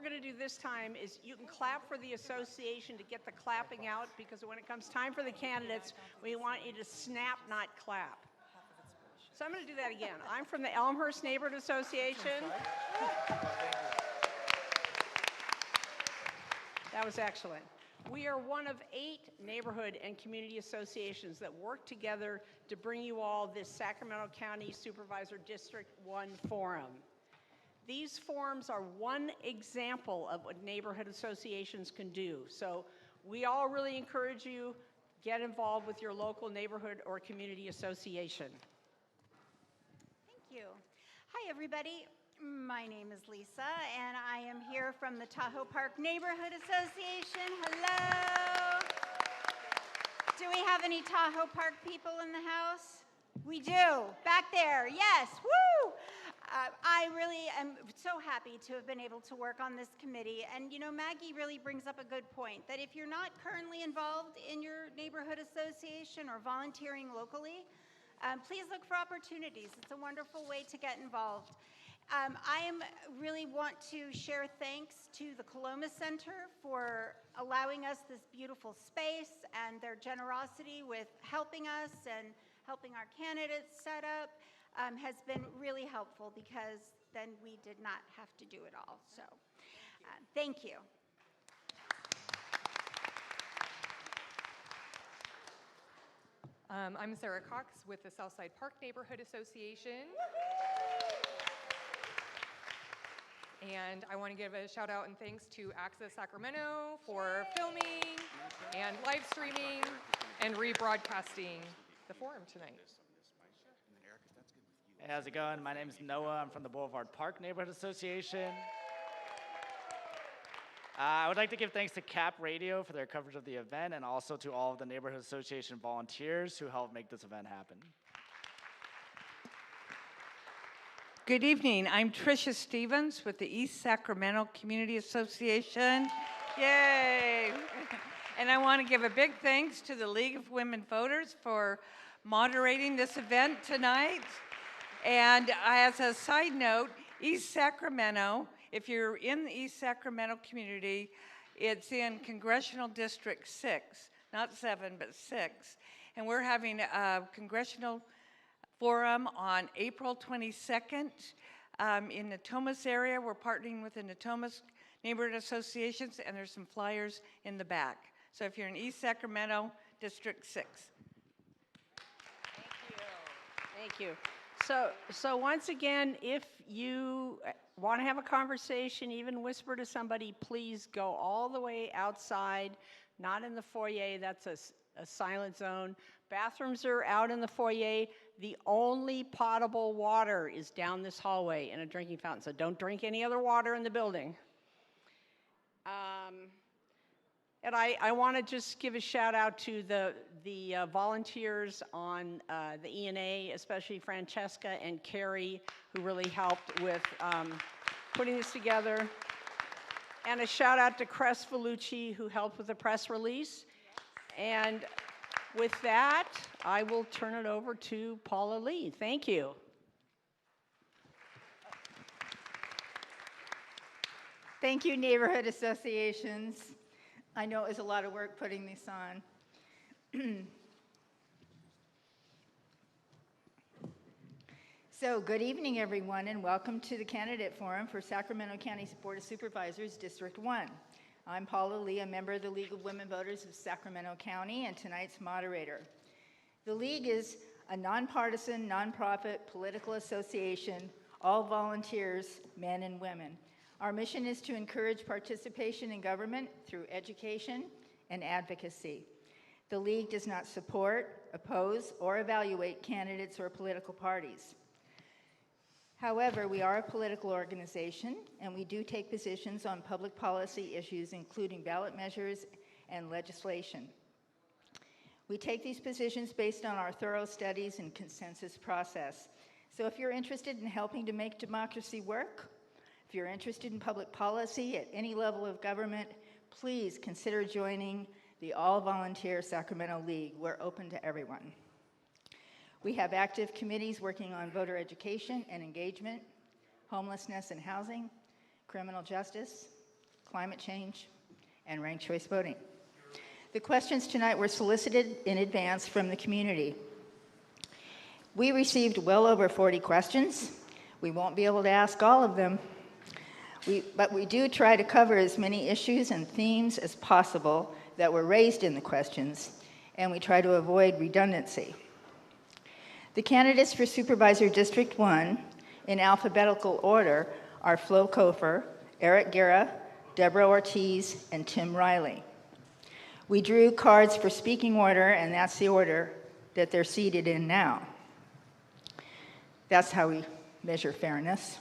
going to do this time is you can clap for the association to get the clapping out, because when it comes time for the candidates, we want you to snap, not clap. So I'm going to do that again. I'm from the Elmhurst Neighborhood Association. That was excellent. We are one of 8 neighborhood and community associations that work together to bring you all this Sacramento County Supervisor District 1 Forum. These forums are one example of what neighborhood associations can do. So we all really encourage you, get involved with your local neighborhood or community association. Thank you. Hi, everybody. My name is Lisa, and I am here from the Tahoe Park Neighborhood Association. Hello. Do we have any Tahoe Park people in the house? We do. Back there. Yes. Woo! I really am so happy to have been able to work on this committee. And, you know, Maggie really brings up a good point, that if you're not currently involved in your neighborhood association or volunteering locally, please look for opportunities. It's a wonderful way to get involved. I really want to share thanks to the Coloma Center for allowing us this beautiful space and their generosity with helping us and helping our candidates set up has been really helpful, because then we did not have to do it all. So thank you. I'm Sarah Cox with the Southside Park Neighborhood Association. And I want to give a shout out and thanks to Access Sacramento for filming and live streaming and rebroadcasting the forum tonight. Hey, how's it going? My name is Noah. I'm from the Boulevard Park Neighborhood Association. I would like to give thanks to Cap Radio for their coverage of the event, and also to all of the Neighborhood Association volunteers who helped make this event happen. Good evening. I'm Tricia Stevens with the East Sacramento Community Association. Yay! And I want to give a big thanks to the League of Women Voters for moderating this event tonight. And as a side note, East Sacramento, if you're in the East Sacramento community, it's in Congressional District 6, not 7, but 6. And we're having a congressional forum on April 22nd in Natomas area. We're partnering with the Natomas Neighborhood Associations, and there's some flyers in the back. So if you're in East Sacramento, District 6. Thank you. So once again, if you want to have a conversation, even whisper to somebody, please go all the way outside, not in the foyer. That's a silent zone. Bathrooms are out in the foyer. The only potable water is down this hallway in a drinking fountain, so don't drink any other water in the building. And I want to just give a shout out to the volunteers on the E&A, especially Francesca and Carrie, who really helped with putting this together. And a shout out to Cress Vellucci, who helped with the press release. And with that, I will turn it over to Paula Lee. Thank you. Thank you, neighborhood associations. I know it was a lot of work putting this on. So, good evening, everyone, and welcome to the Candidate Forum for Sacramento County Board of Supervisors, District 1. I'm Paula Lee, a member of the League of Women Voters of Sacramento County, and tonight's moderator. The League is a nonpartisan, nonprofit political association, all volunteers, men and women. Our mission is to encourage participation in government through education and advocacy. The League does not support, oppose, or evaluate candidates or political parties. However, we are a political organization, and we do take positions on public policy issues, including ballot measures and legislation. We take these positions based on our thorough studies and consensus process. So if you're interested in helping to make democracy work, if you're interested in public policy at any level of government, please consider joining the all-volunteer Sacramento League. We're open to everyone. We have active committees working on voter education and engagement, homelessness and housing, criminal justice, climate change, and ranked choice voting. The questions tonight were solicited in advance from the community. We received well over 40 questions. We won't be able to ask all of them, but we do try to cover as many issues and themes as possible that were raised in the questions, and we try to avoid redundancy. The candidates for Supervisor District 1 in alphabetical order are Flo Kofer, Eric Guerra, Deborah Ortiz, and Tim Riley. We drew cards for speaking order, and that's the order that they're seated in now. That's how we measure fairness.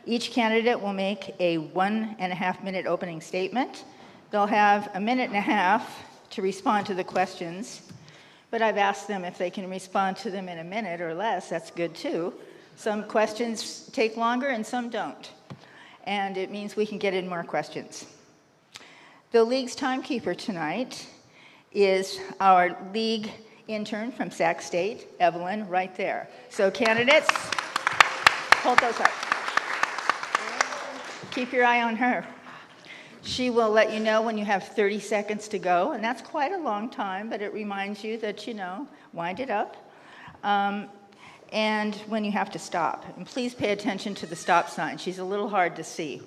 Each candidate will make a 1.5-minute opening statement. They'll have a 1.5 minutes to respond to the questions, but I've asked them if they can respond to them in a minute or less. That's good too. Some questions take longer and some don't, and it means we can get in more questions. The league's timekeeper tonight is our league intern from Sac State, Evelyn, right there. So candidates, hold those up. Keep your eye on her. She will let you know when you have 30 seconds to go, and that's quite a long time, but it reminds you that, wind it up, and when you have to stop. And please pay attention to the stop sign. She's a little hard to see.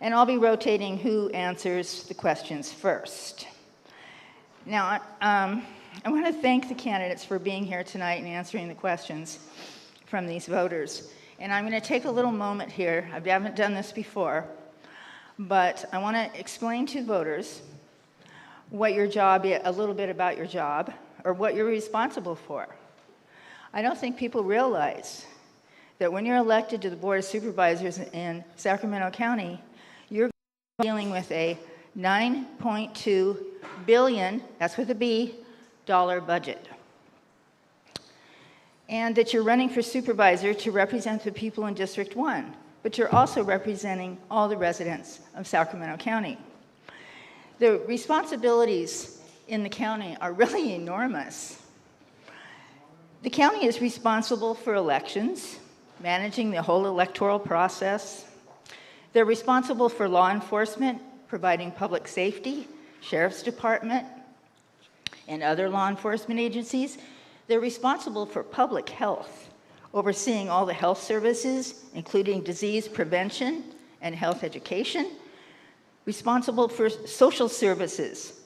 And I'll be rotating who answers the questions first. Now, I want to thank the candidates for being here tonight and answering the questions from these voters. And I'm going to take a little moment here. I haven't done this before, but I want to explain to voters what your job is, a little bit about your job, or what you're responsible for. I don't think people realize that when you're elected to the Board of Supervisors in Sacramento County, you're dealing with a $9.2 billion, that's with a B, dollar budget. And that you're running for supervisor to represent the people in District 1, but you're also representing all the residents of Sacramento County. The responsibilities in the county are really enormous. The county is responsible for elections, managing the whole electoral process. They're responsible for law enforcement, providing public safety, sheriff's department, and other law enforcement agencies. They're responsible for public health, overseeing all the health services, including disease prevention and health education. Responsible for social services,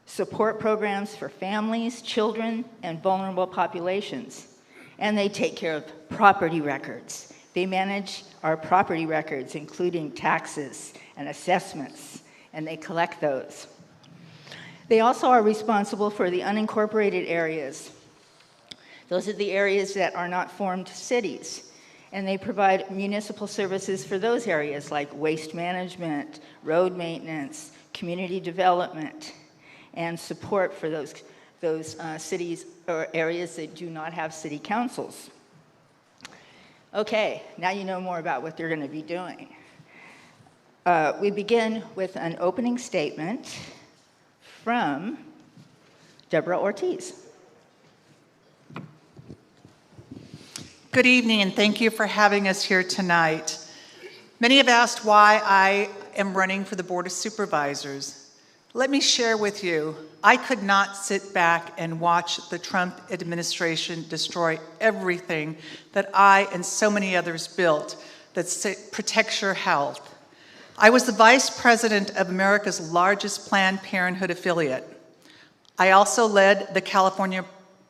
support programs for families, children, and vulnerable populations. And they take care of property records. They manage our property records, including taxes and assessments, and they collect those. They also are responsible for the unincorporated areas. Those are the areas that are not formed cities, and they provide municipal services for those areas like waste management, road maintenance, community development, and support for those cities or areas that do not have city councils. Okay, now you know more about what they're going to be doing. We begin with an opening statement from Deborah Ortiz. Good evening, and thank you for having us here tonight. Many have asked why I am running for the Board of Supervisors. Let me share with you, I could not sit back and watch the Trump administration destroy everything that I and so many others built that protects your health. I was the vice president of America's largest Planned Parenthood affiliate. I also led the California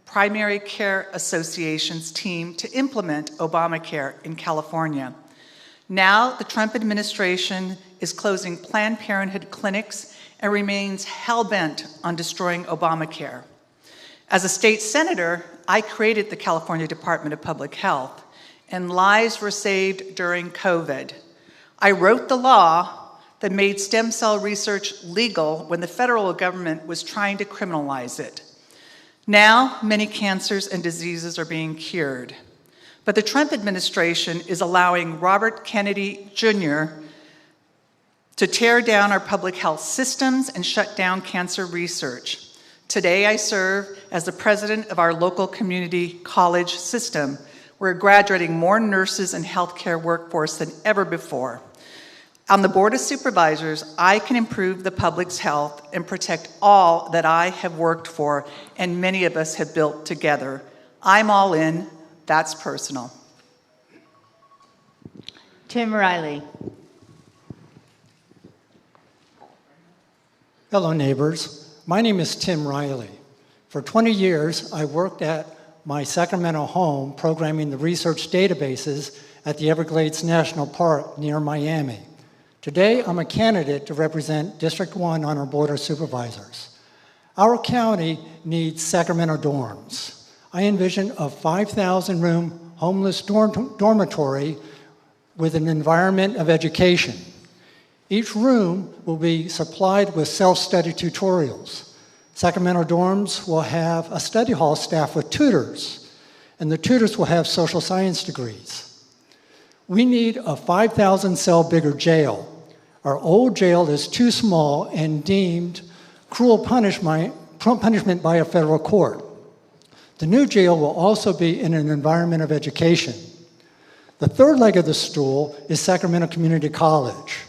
Primary Care Association's team to implement Obamacare in California. Now, the Trump administration is closing Planned Parenthood clinics and remains hell-bent on destroying Obamacare. As a state senator, I created the California Department of Public Health, and lives were saved during COVID. I wrote the law that made stem cell research legal when the federal government was trying to criminalize it. Now, many cancers and diseases are being cured. But the Trump administration is allowing Robert Kennedy Jr. to tear down our public health systems and shut down cancer research. Today, I serve as the president of our local community college system, We're graduating more nurses and healthcare workforce than ever before. On the Board of Supervisors, I can improve the public's health and protect all that I have worked for and many of us have built together. I'm all in. That's personal. Tim Riley. Hello, neighbors. My name is Tim Riley. For 20 years, I worked at my Sacramento home programming the research databases at the Everglades National Park near Miami. Today, I'm a candidate to represent District 1 on our Board of Supervisors. Our county needs Sacramento dorms. I envision a 5,000-room homeless dormitory with an environment of education. Each room will be supplied with self-study tutorials. Sacramento dorms will have a study hall staffed with tutors, and the tutors will have social science degrees. We need a 5,000-cell bigger jail. Our old jail is too small and deemed cruel punishment by a federal court. The new jail will also be in an environment of education. The third leg of the stool is Sacramento Community College.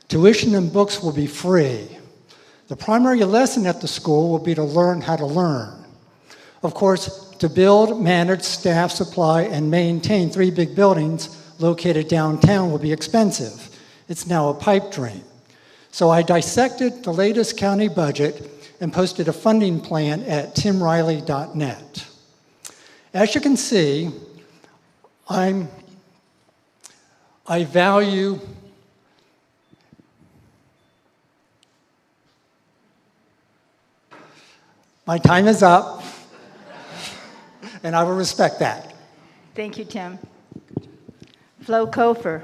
Tuition and books will be free. The primary lesson at the school will be to learn how to learn. Of course, to build, manage, staff, supply, and maintain 3 big buildings located downtown will be expensive. It's now a pipe dream. So I dissected the latest county budget and posted a funding plan at timriley.net. As you can see, I value my time is up, and I will respect that. Thank you, Tim. Flo Kofer.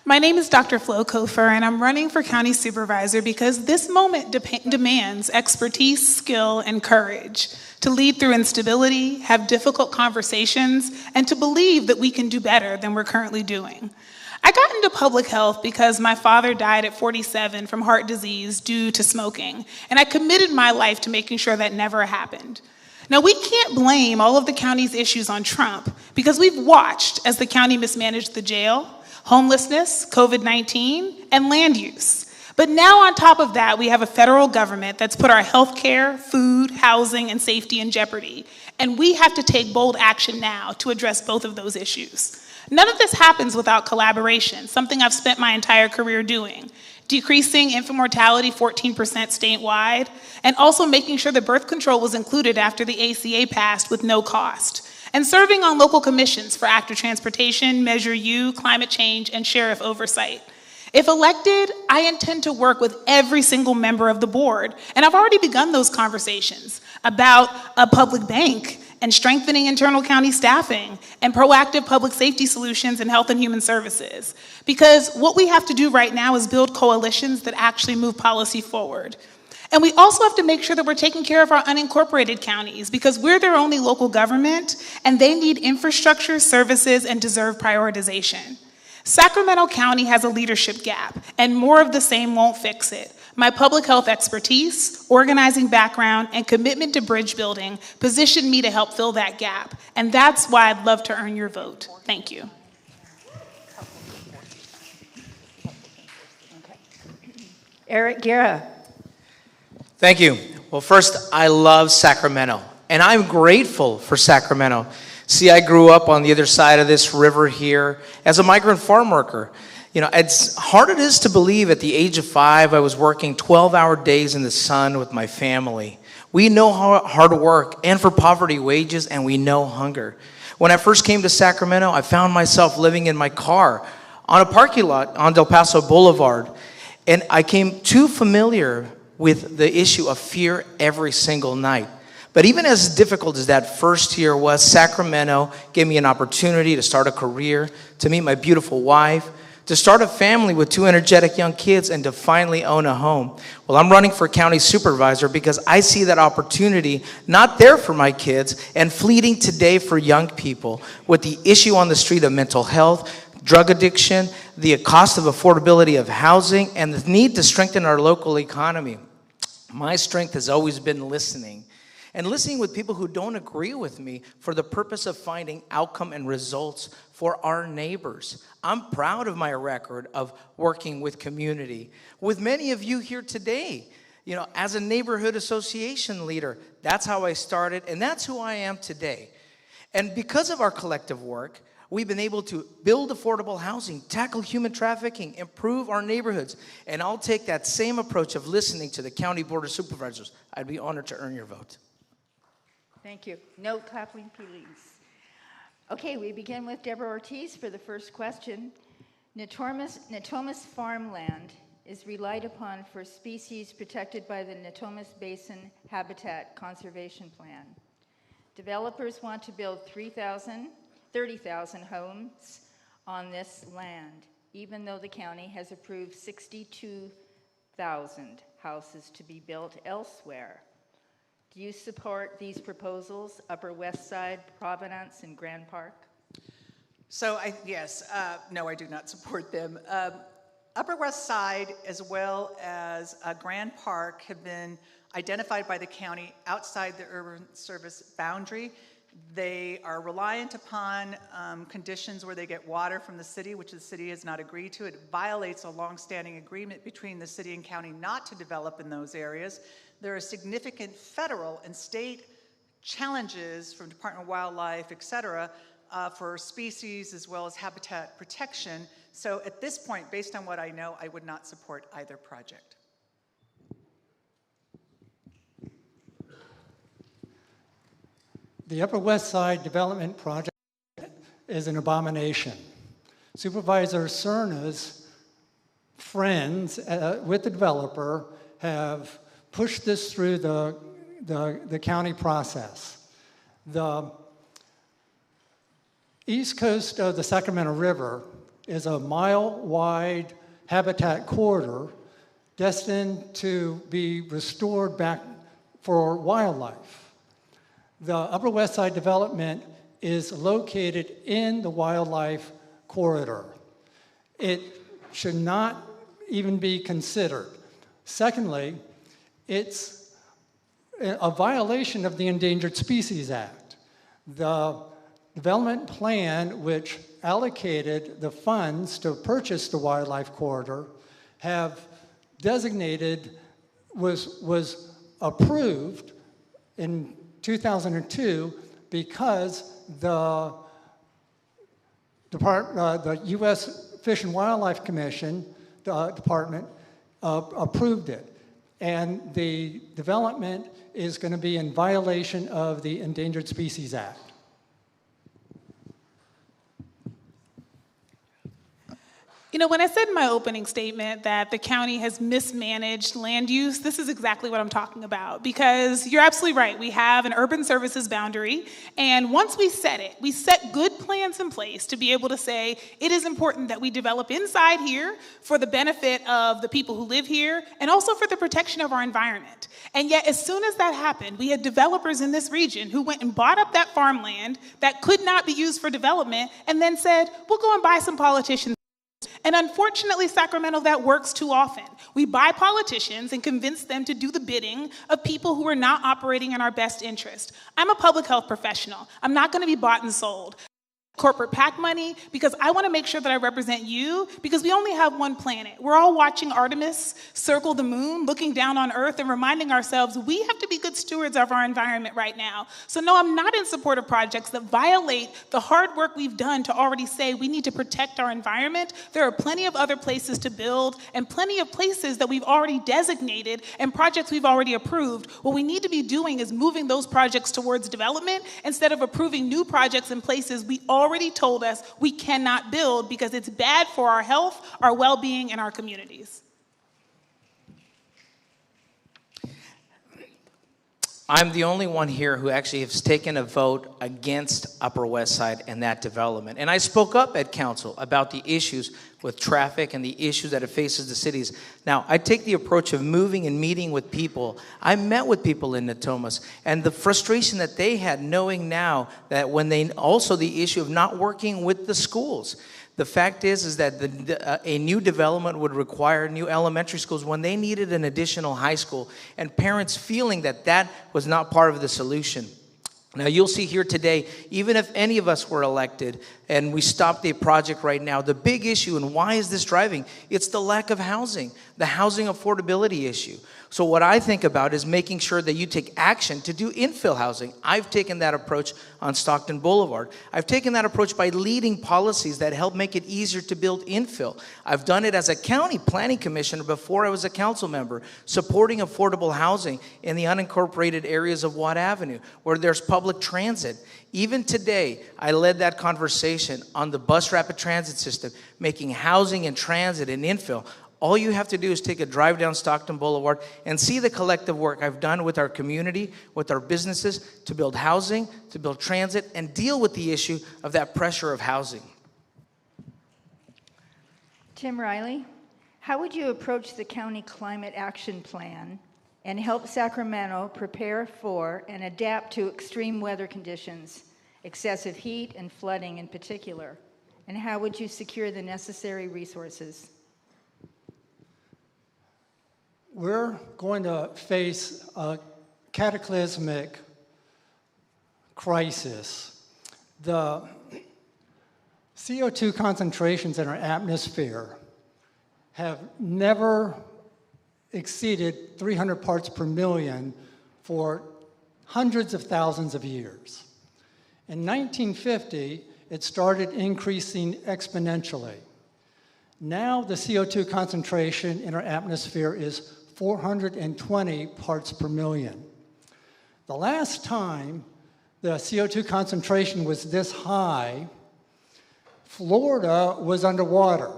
My name is Dr. Flo Kofer, and I'm running for county supervisor because this moment demands expertise, skill, and courage to lead through instability, have difficult conversations, and to believe that we can do better than we're currently doing. I got into public health because my father died at 47 from heart disease due to smoking, and I committed my life to making sure that never happened. Now, we can't blame all of the county's issues on Trump because we've watched as the county mismanaged the jail, homelessness, COVID-19, and land use. But now on top of that, we have a federal government that's put our healthcare, food, housing, and safety in jeopardy. And we have to take bold action now to address both of those issues. None of this happens without collaboration, something I've spent my entire career doing. Decreasing infant mortality 14% statewide, and also making sure that birth control was included after the ACA passed with no cost. And serving on local commissions for active transportation, Measure U, climate change, and sheriff oversight. If elected, I intend to work with every single member of the board, and I've already begun those conversations about a public bank and strengthening internal county staffing and proactive public safety solutions in health and human services. Because what we have to do right now is build coalitions that actually move policy forward. And we also have to make sure that we're taking care of our unincorporated counties because we're their only local government and they need infrastructure, services, and deserve prioritization. Sacramento County has a leadership gap and more of the same won't fix it. My public health expertise, organizing background, and commitment to bridge building positioned me to help fill that gap. And that's why I'd love to earn your vote. Thank you. Eric Guerra. Thank you. Well, first, I love Sacramento, and I'm grateful for Sacramento. See, I grew up on the other side of this river here as a migrant farm worker. You know, it's hard it is to believe at the age of 5, I was working 12-hour days in the sun with my family. We know hard work and for poverty wages, and we know hunger. When I first came to Sacramento, I found myself living in my car on a parking lot on Del Paso Boulevard, and I came too familiar with the issue of fear every single night. But even as difficult as that first year was, Sacramento gave me an opportunity to start a career, to meet my beautiful wife, to start a family with 2 energetic young kids, and to finally own a home. Well, I'm running for county supervisor because I see that opportunity not there for my kids and fleeting today for young people with the issue on the street of mental health, drug addiction, the cost of affordability of housing, and the need to strengthen our local economy. My strength has always been listening. and listening with people who don't agree with me for the purpose of finding outcome and results for our neighbors. I'm proud of my record of working with community, with many of you here today. You know, as a neighborhood association leader, that's how I started, and that's who I am today. And because of our collective work, we've been able to build affordable housing, tackle human trafficking, improve our neighborhoods. And I'll take that same approach of listening to the County Board of Supervisors. I'd be honored to earn your vote. Thank you. No clapping, please. Okay, we begin with Deborah Ortiz for the first question. Natomas farmland is relied upon for species protected by the Natomas Basin Habitat Conservation Plan. Developers want to build 30,000 homes on this land, even though the county has approved 62,000 houses to be built elsewhere. Do you support these proposals, Upper West Side, Providence, and Grand Park? So, no, I do not support them. Upper West Side, as well as Grand Park, have been identified by the county outside the urban service boundary. They are reliant upon conditions where they get water from the city, which the city has not agreed to. It violates a longstanding agreement between the city and county not to develop in those areas. There are significant federal and state challenges from Department of Wildlife, et cetera, for species as well as habitat protection. So at this point, based on what I know, I would not support either project. The Upper West Side Development Project is an abomination. Supervisor Cerna's friends with the developer have pushed this through the county process. The east coast of the Sacramento River is a mile-wide habitat corridor destined to be restored back for wildlife. The Upper West Side development is located in the wildlife corridor. It should not even be considered. Secondly, it's a violation of the Endangered Species Act. The development plan, which allocated the funds to purchase the wildlife corridor, have designated, was approved in 2002 because the U.S. Fish and Wildlife Commission department approved it. And the development is going to be in violation of the Endangered Species Act. You know, when I said in my opening statement that the county has mismanaged land use, this is exactly what I'm talking about. Because you're absolutely right. We have an urban services boundary. And once we set it, we set good plans in place to be able to say it is important that we develop inside here for the benefit of the people who live here and also for the protection of our environment. And yet, as soon as that happened, we had developers in this region who went and bought up that farmland that could not be used for development and then said, we'll go and buy some politicians. And unfortunately, Sacramento, that works too often. We buy politicians and convince them to do the bidding of people who are not operating in our best interest. I'm a public health professional. I'm not going to be bought and sold. Corporate PAC money, because I want to make sure that I represent you, because we only have one planet. We're all watching Artemis circle the moon, looking down on Earth and reminding ourselves we have to be good stewards of our environment right now. So no, I'm not in support of projects that violate the hard work we've done to already say we need to protect our environment. There are plenty of other places to build and plenty of places that we've already designated and projects we've already approved. What we need to be doing is moving those projects towards development instead of approving new projects in places we already told us we cannot build because it's bad for our health, our well-being, and our communities. I'm the only one here who actually has taken a vote against Upper West Side and that development. And I spoke up at council about the issues with traffic and the issues that it faces the cities. Now, I take the approach of moving and meeting with people. I met with people in Natomas, and the frustration that they had knowing now that when they, also the issue of not working with the schools. The fact is that a new development would require new elementary schools when they needed an additional high school, and parents feeling that that was not part of the solution. Now, you'll see here today, even if any of us were elected and we stopped the project right now, the big issue, and why is this driving? It's the lack of housing, the housing affordability issue. So what I think about is making sure that you take action to do infill housing. I've taken that approach on Stockton Boulevard. I've taken that approach by leading policies that help make it easier to build infill. I've done it as a county planning commissioner before I was a council member, supporting affordable housing in the unincorporated areas of Watt Avenue, where there's public transit. Even today, I led that conversation on the bus rapid transit system, making housing and transit and infill. All you have to do is take a drive down Stockton Boulevard and see the collective work I've done with our community, with our businesses, to build housing, to build transit, and deal with the issue of that pressure of housing. Tim Riley, how would you approach the county climate action plan and help Sacramento prepare for and adapt to extreme weather conditions, excessive heat and flooding in particular? And how would you secure the necessary resources? We're going to face a cataclysmic crisis. The CO2 concentrations in our atmosphere have never exceeded 300 parts per million for hundreds of thousands of years. In 1950, it started increasing exponentially. Now the CO2 concentration in our atmosphere is 420 parts per million. The last time the CO2 concentration was this high, Florida was underwater.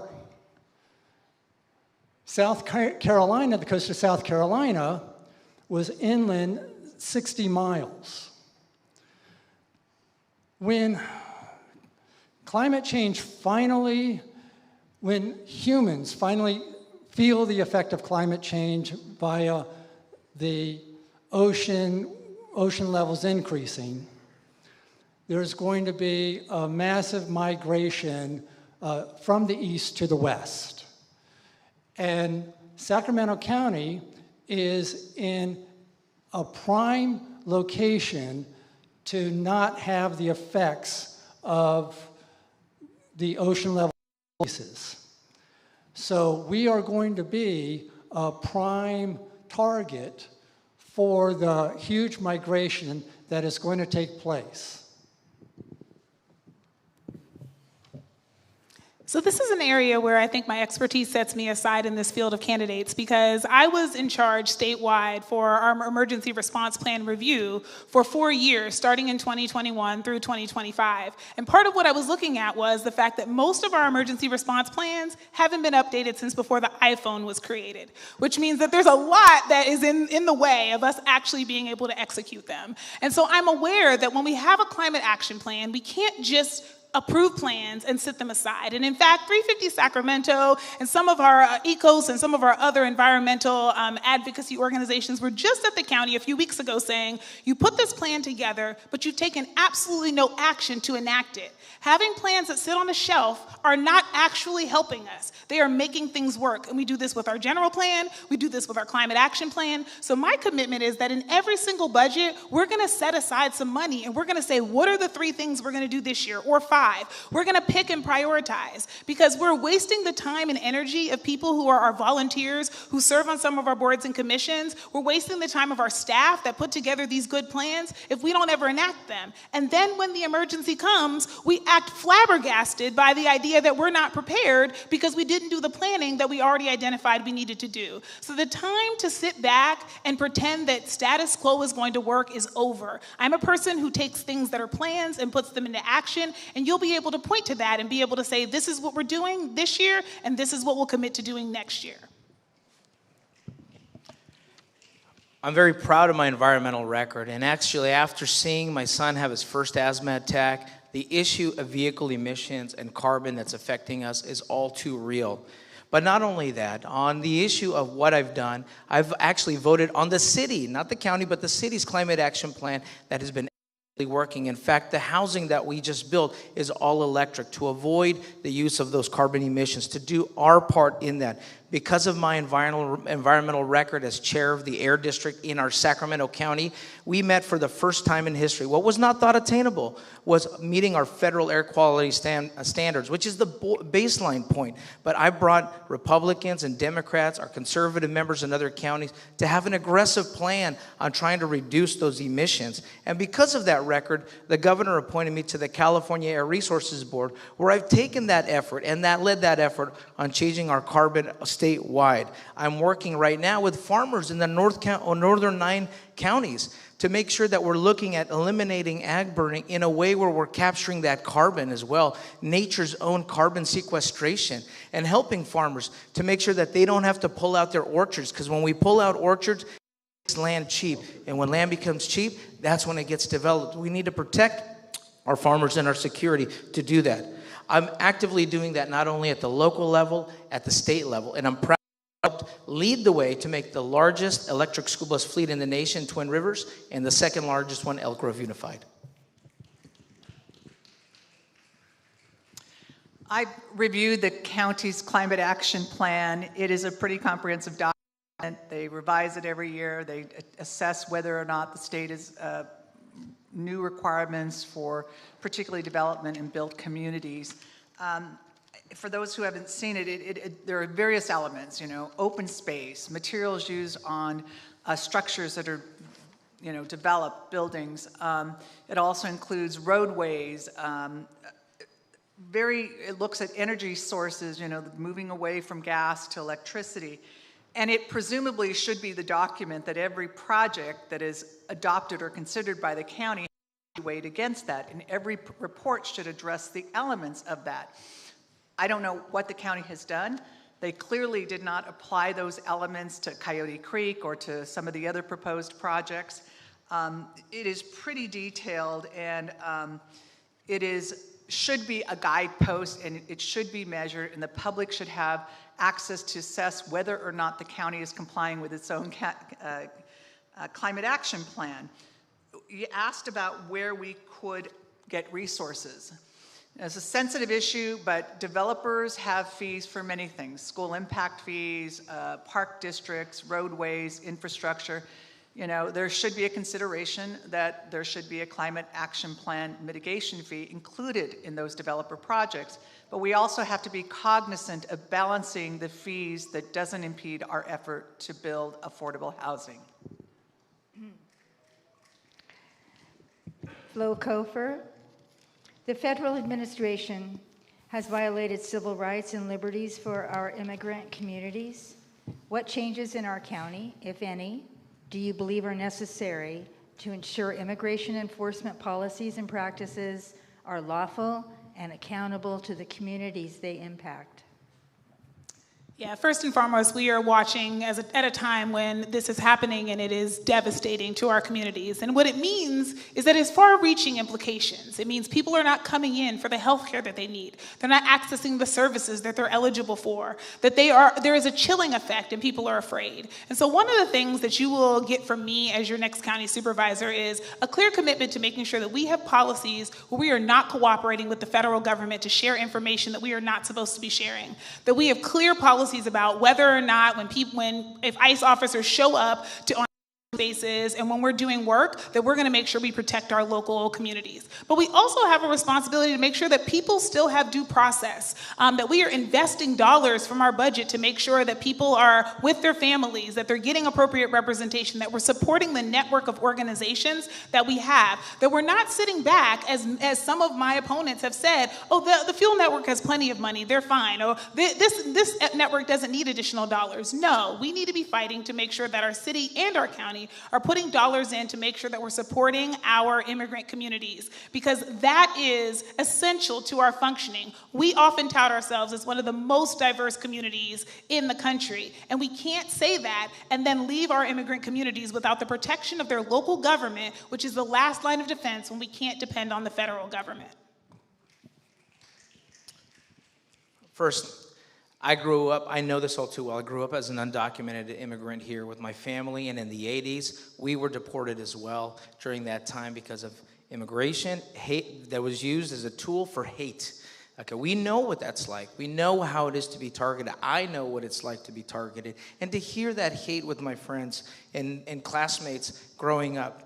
South Carolina, the coast of South Carolina, was inland 60 miles. When climate change when humans finally feel the effect of climate change via the ocean levels increasing, there's going to be a massive migration from the east to the west. And Sacramento County is in a prime location to not have the effects of the ocean level increases. So we are going to be a prime target for the huge migration that is going to take place. So this is an area where I think my expertise sets me aside in this field of candidates, because I was in charge statewide for our emergency response plan review for 4 years, starting in 2021 through 2025. And part of what I was looking at was the fact that most of our emergency response plans haven't been updated since before the iPhone was created, which means that there's a lot that is in the way of us actually being able to execute them. And so I'm aware that when we have a climate action plan, we can't just approve plans and sit them aside. And in fact, 350 Sacramento and some of our ECOS and some of our other environmental advocacy organizations were just at the county a few weeks ago saying, you put this plan together, but you've taken absolutely no action to enact it. Having plans that sit on a shelf are not actually helping us. They are making things work. And we do this with our general plan. We do this with our climate action plan. So my commitment is that in every single budget, we're going to set aside some money and we're going to say, what are the 3 things we're going to do this year, or 5? We're going to pick and prioritize, because we're wasting the time and energy of people who are our volunteers, who serve on some of our boards and commissions. We're wasting the time of our staff that put together these good plans if we don't ever enact them. And then when the emergency comes, we act flabbergasted by the idea that we're not prepared because we didn't do the planning that we already identified we needed to do. So the time to sit back and pretend that status quo is going to work is over. I'm a person who takes things that are plans and puts them into action, and you'll be able to point to that and be able to say, this is what we're doing this year, and this is what we'll commit to doing next year. I'm very proud of my environmental record, and actually after seeing my son have his first asthma attack, the issue of vehicle emissions and carbon that's affecting us is all too real. But not only that, on the issue of what I've done, I've actually voted on the city, not the county, but the city's climate action plan that has been working. In fact, the housing that we just built is all electric to avoid the use of those carbon emissions, to do our part in that. Because of my environmental record as chair of the Air District in our Sacramento County, we met for the first time in history. What was not thought attainable was meeting our federal air quality standards, which is the baseline point. But I brought Republicans and Democrats, our conservative members in other counties, to have an aggressive plan on trying to reduce those emissions. And because of that record, the governor appointed me to the California Air Resources Board, where I've taken that effort and that led that effort on changing our carbon statewide. I'm working right now with farmers in the northern 9 counties to make sure that we're looking at eliminating ag burning in a way where we're capturing that carbon as well, nature's own carbon sequestration, and helping farmers to make sure that they don't have to pull out their orchards, because when we pull out orchards, it makes land cheap. And when land becomes cheap, that's when it gets developed. We need to protect our farmers and our security to do that. I'm actively doing that not only at the local level, at the state level, and I'm proud to help lead the way to make the largest electric school bus fleet in the nation, Twin Rivers, and the second largest one, Elk Grove Unified. I reviewed the county's climate action plan. It is a pretty comprehensive document. They revise it every year. They assess whether or not the state is new requirements for particularly development in built communities. For those who haven't seen it, there are various elements, open space, materials used on structures that are, developed, buildings. It also includes roadways. It looks at energy sources, moving away from gas to electricity. And it presumably should be the document that every project that is adopted or considered by the county has to be weighed against that. And every report should address the elements of that. I don't know what the county has done. They clearly did not apply those elements to Coyote Creek or to some of the other proposed projects. It is pretty detailed, and should be a guidepost, and it should be measured, and the public should have access to assess whether or not the county is complying with its own climate action plan. You asked about where we could get resources. It's a sensitive issue, but developers have fees for many things: school impact fees, park districts, roadways, infrastructure. There should be a consideration that there should be a climate action plan mitigation fee included in those developer projects. But we also have to be cognizant of balancing the fees that doesn't impede our effort to build affordable housing. Flo Kofer. The federal administration has violated civil rights and liberties for our immigrant communities. What changes in our county, if any, do you believe are necessary to ensure immigration enforcement policies and practices are lawful and accountable to the communities they impact? Yeah, first and foremost, we are watching at a time when this is happening, and it is devastating to our communities. And what it means is that it's far-reaching implications. It means people are not coming in for the health care that they need. They're not accessing the services that they're eligible for. There is a chilling effect, and people are afraid. And so one of the things that you will get from me as your next county supervisor is a clear commitment to making sure that we have policies where we are not cooperating with the federal government to share information that we are not supposed to be sharing. That we have clear policies about whether or not if ICE officers show up on spaces and when we're doing work, that we're going to make sure we protect our local communities. But we also have a responsibility to make sure that people still have due process, that we are investing dollars from our budget to make sure that people are with their families, that they're getting appropriate representation, that we're supporting the network of organizations that we have, that we're not sitting back, as some of my opponents have said, the Fuel Network has plenty of money, they're fine, this network doesn't need additional dollars. No, we need to be fighting to make sure that our city and our county are putting dollars in to make sure that we're supporting our immigrant communities, because that is essential to our functioning. We often tout ourselves as one of the most diverse communities in the country, and we can't say that and then leave our immigrant communities without the protection of their local government, which is the last line of defense when we can't depend on the federal government. First, I know this all too well. I grew up as an undocumented immigrant here with my family, and in the 80s, we were deported as well during that time because of Immigration, hate, that was used as a tool for hate. Okay, we know what that's like. We know how it is to be targeted. I know what it's like to be targeted. And to hear that hate with my friends and classmates growing up.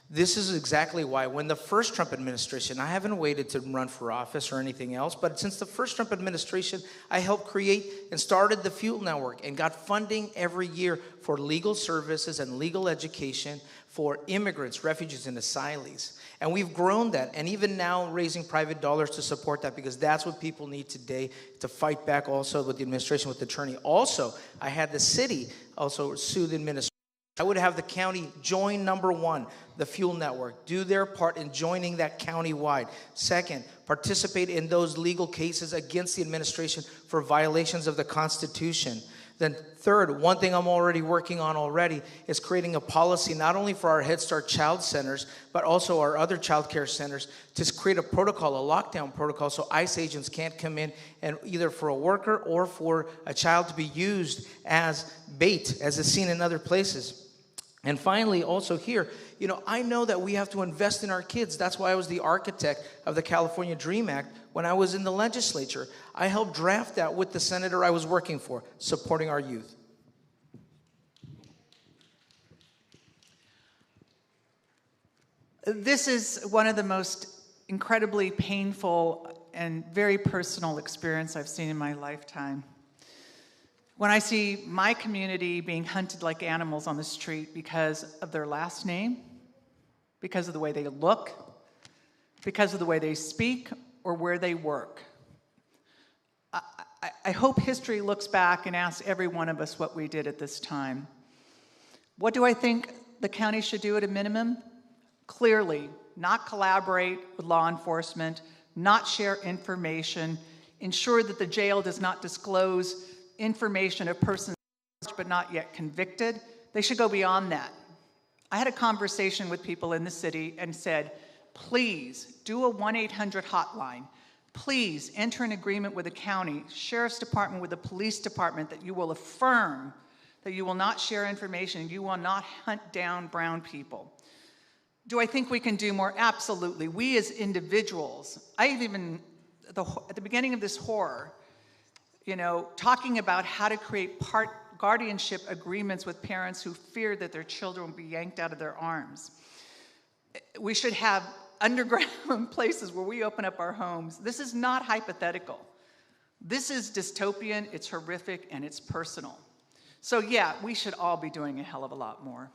This is exactly why when the first Trump administration, I haven't waited to run for office or anything else, but since the first Trump administration, I helped create and started the Fuel Network and got funding every year for legal services and legal education for immigrants, refugees, and asylees. And we've grown that, and even now raising private dollars to support that, because that's what people need today to fight back also with the administration, with the attorney. Also, I had the city also sue the administration. I would have the county join, number one, the Fuel Network, do their part in joining that county-wide. Second, participate in those legal cases against the administration for violations of the Constitution. Then third, one thing I'm already working on already is creating a policy not only for our Head Start child centers, but also our other child care centers to create a protocol, a lockdown protocol, so ICE agents can't come in and either for a worker or for a child to be used as bait, as is seen in other places. And finally, also here, you know, I know that we have to invest in our kids. That's why I was the architect of the California Dream Act when I was in the legislature. I helped draft that with the senator I was working for, supporting our youth. This is one of the most incredibly painful and very personal experience I've seen in my lifetime. When I see my community being hunted like animals on the street because of their last name, because of the way they look, because of the way they speak, or where they work. I hope history looks back and asks every one of us what we did at this time. What do I think the county should do at a minimum? Clearly, not collaborate with law enforcement, not share information, ensure that the jail does not disclose information of persons but not yet convicted. They should go beyond that. I had a conversation with people in the city and said, please do a 1-800 hotline. Please enter an agreement with the county, sheriff's department, with the police department that you will affirm that you will not share information, you will not hunt down brown people. Do I think we can do more? Absolutely. We as individuals, at the beginning of this horror, you know, talking about how to create guardianship agreements with parents who fear that their children will be yanked out of their arms. We should have underground places where we open up our homes. This is not hypothetical. This is dystopian, it's horrific, and it's personal. So yeah, we should all be doing a hell of a lot more.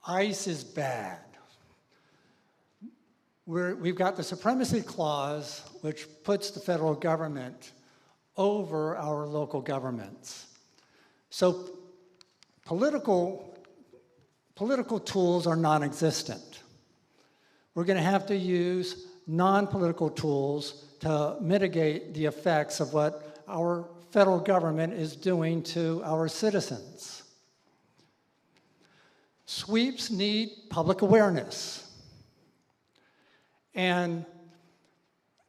ICE is bad. We've got the Supremacy Clause, which puts the federal government over our local governments. So political tools are non-existent. We're going to have to use non-political tools to mitigate the effects of what our federal government is doing to our citizens. Sweeps need public awareness. And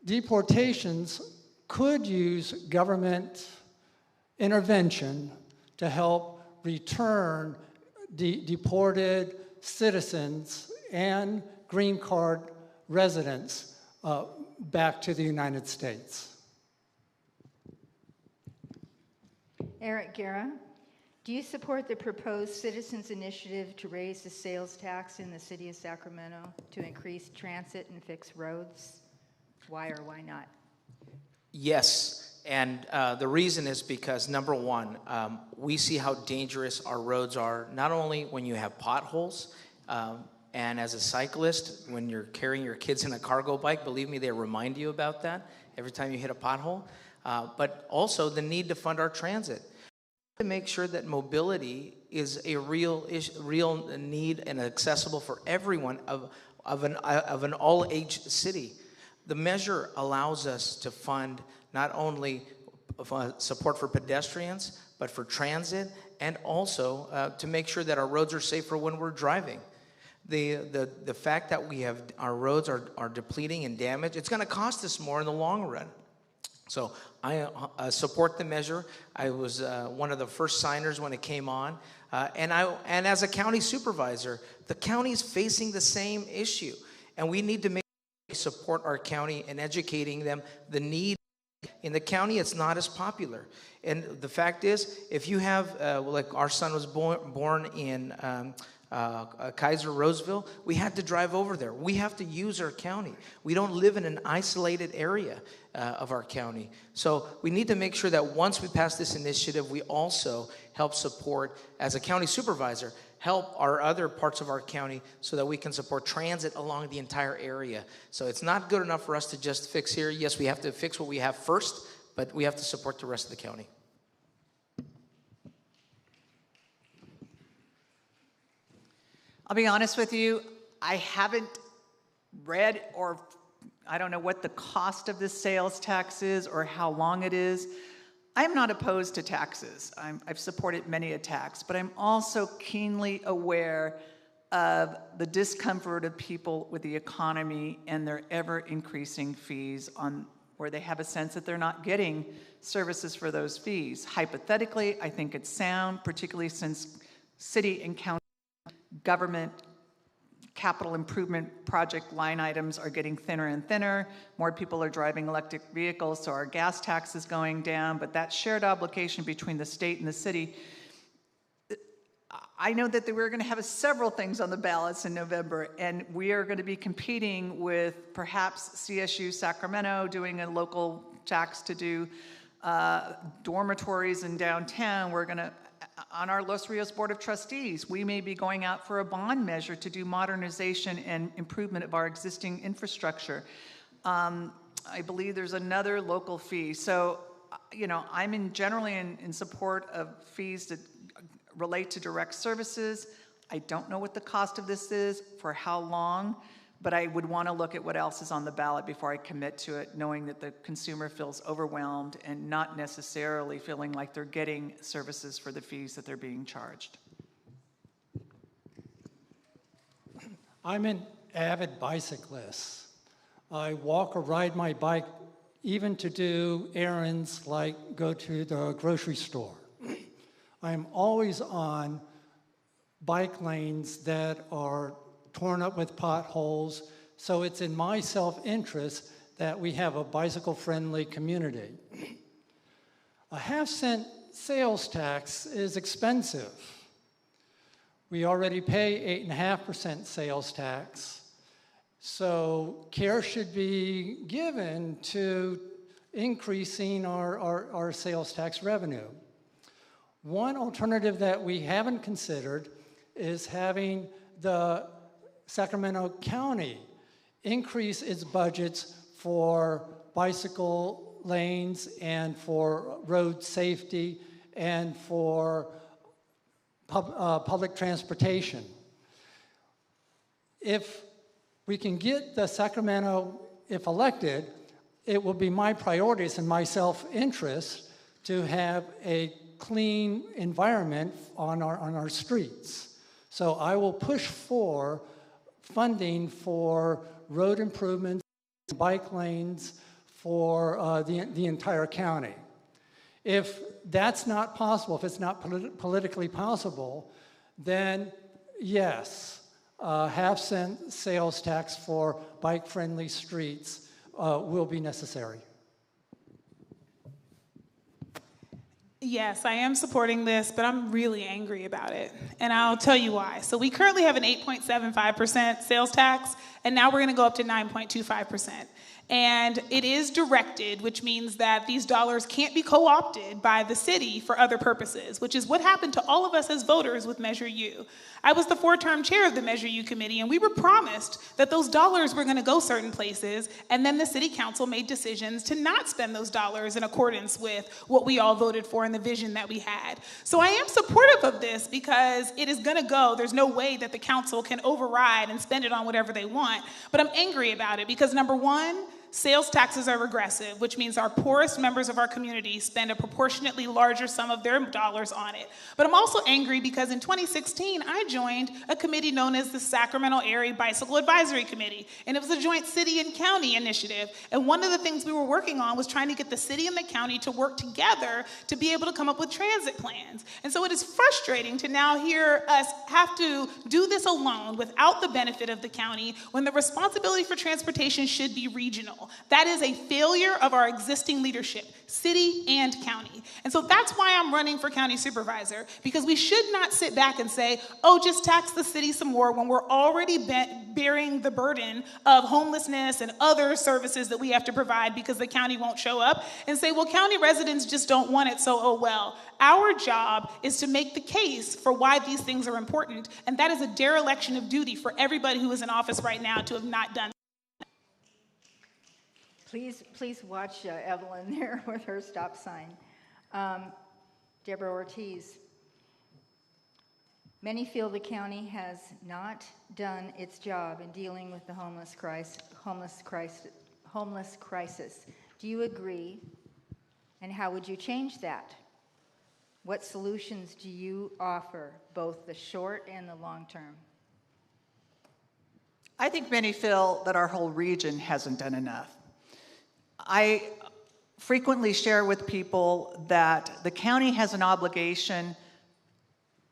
deportations could use government intervention to help return deported citizens and green card residents back to the United States. Eric Guerra, do you support the proposed citizens initiative to raise the sales tax in the city of Sacramento to increase transit and fix roads? Why or why not? Yes, and the reason is because, number one, we see how dangerous our roads are, not only when you have potholes, and as a cyclist, when you're carrying your kids in a cargo bike, believe me, they remind you about that every time you hit a pothole, but also the need to fund our transit. To make sure that mobility is a real need and accessible for everyone of an all-age city. The measure allows us to fund not only support for pedestrians, but for transit, and also to make sure that our roads are safer when we're driving. The fact that our roads are depleting and damaged, it's going to cost us more in the long run. So I support the measure. I was one of the first signers when it came on. And as a county supervisor, the county's facing the same issue. And we need to make sure we support our county and educating them the need. In the county, it's not as popular. And the fact is, if you have, like our son was born in Kaiser Roseville, we had to drive over there. We have to use our county. We don't live in an isolated area of our county. So we need to make sure that once we pass this initiative, we also help support, as a county supervisor, help our other parts of our county so that we can support transit along the entire area. So it's not good enough for us to just fix here. Yes, we have to fix what we have first, but we have to support the rest of the county. I'll be honest with you, I haven't read, or I don't know what the cost of this sales tax is or how long it is. I'm not opposed to taxes. I've supported many a tax, but I'm also keenly aware of the discomfort of people with the economy and their ever-increasing fees on where they have a sense that they're not getting services for those fees. Hypothetically, I think it's sound, particularly since city and county government capital improvement project line items are getting thinner and thinner. More people are driving electric vehicles, so our gas tax is going down, but that shared obligation between the state and the city, I know that we're going to have several things on the ballots in November, and we are going to be competing with perhaps CSU Sacramento doing a local tax to do dormitories in downtown. We're going to, on our Los Rios Board of Trustees, we may be going out for a bond measure to do modernization and improvement of our existing infrastructure. I believe there's another local fee. So, you know, I'm generally in support of fees that relate to direct services. I don't know what the cost of this is, for how long, but I would want to look at what else is on the ballot before I commit to it, knowing that the consumer feels overwhelmed and not necessarily feeling like they're getting services for the fees that they're being charged. I'm an avid bicyclist. I walk or ride my bike even to do errands like go to the grocery store. I'm always on bike lanes that are torn up with potholes, so it's in my self-interest that we have a bicycle-friendly community. A half-cent sales tax is expensive. We already pay 8.5% sales tax, so care should be given to increasing our sales tax revenue. One alternative that we haven't considered is having the Sacramento County increase its budgets for bicycle lanes and for road safety and for public transportation. If we can get the Sacramento, if elected, it will be my priorities and my self-interest to have a clean environment on our streets. So I will push for funding for road improvements, bike lanes for the entire county. If that's not possible, if it's not politically possible, then yes, half-cent sales tax for bike-friendly streets will be necessary. Yes, I am supporting this, but I'm really angry about it. And I'll tell you why. So we currently have an 8.75% sales tax, and now we're going to go up to 9.25%. And it is directed, which means that these dollars can't be co-opted by the city for other purposes, which is what happened to all of us as voters with Measure U. I was the 4-term chair of the Measure U committee, and we were promised that those dollars were going to go certain places, and then the city council made decisions to not spend those dollars in accordance with what we all voted for and the vision that we had. So I am supportive of this because it is going to go. There's no way that the council can override and spend it on whatever they want, but I'm angry about it because, number one, sales taxes are regressive, which means our poorest members of our community spend a proportionately larger sum of their dollars on it. But I'm also angry because in 2016, I joined a committee known as the Sacramento Area Bicycle Advisory Committee, and it was a joint city and county initiative. And one of the things we were working on was trying to get the city and the county to work together to be able to come up with transit plans. And so it is frustrating to now hear us have to do this alone without the benefit of the county when the responsibility for transportation should be regional. That is a failure of our existing leadership, city and county. And so that's why I'm running for county supervisor, because we should not sit back and say, oh, just tax the city some more when we're already bearing the burden of homelessness and other services that we have to provide because the county won't show up, and say, well, county residents just don't want it, so oh well. Our job is to make the case for why these things are important, and that is a dereliction of duty for everybody who is in office right now to have not done. Please watch Evelyn there with her stop sign. Deborah Ortiz. Many feel the county has not done its job in dealing with the homeless crisis. Do you agree? And how would you change that? What solutions do you offer, both the short and the long term? I think many feel that our whole region hasn't done enough. I frequently share with people that the county has an obligation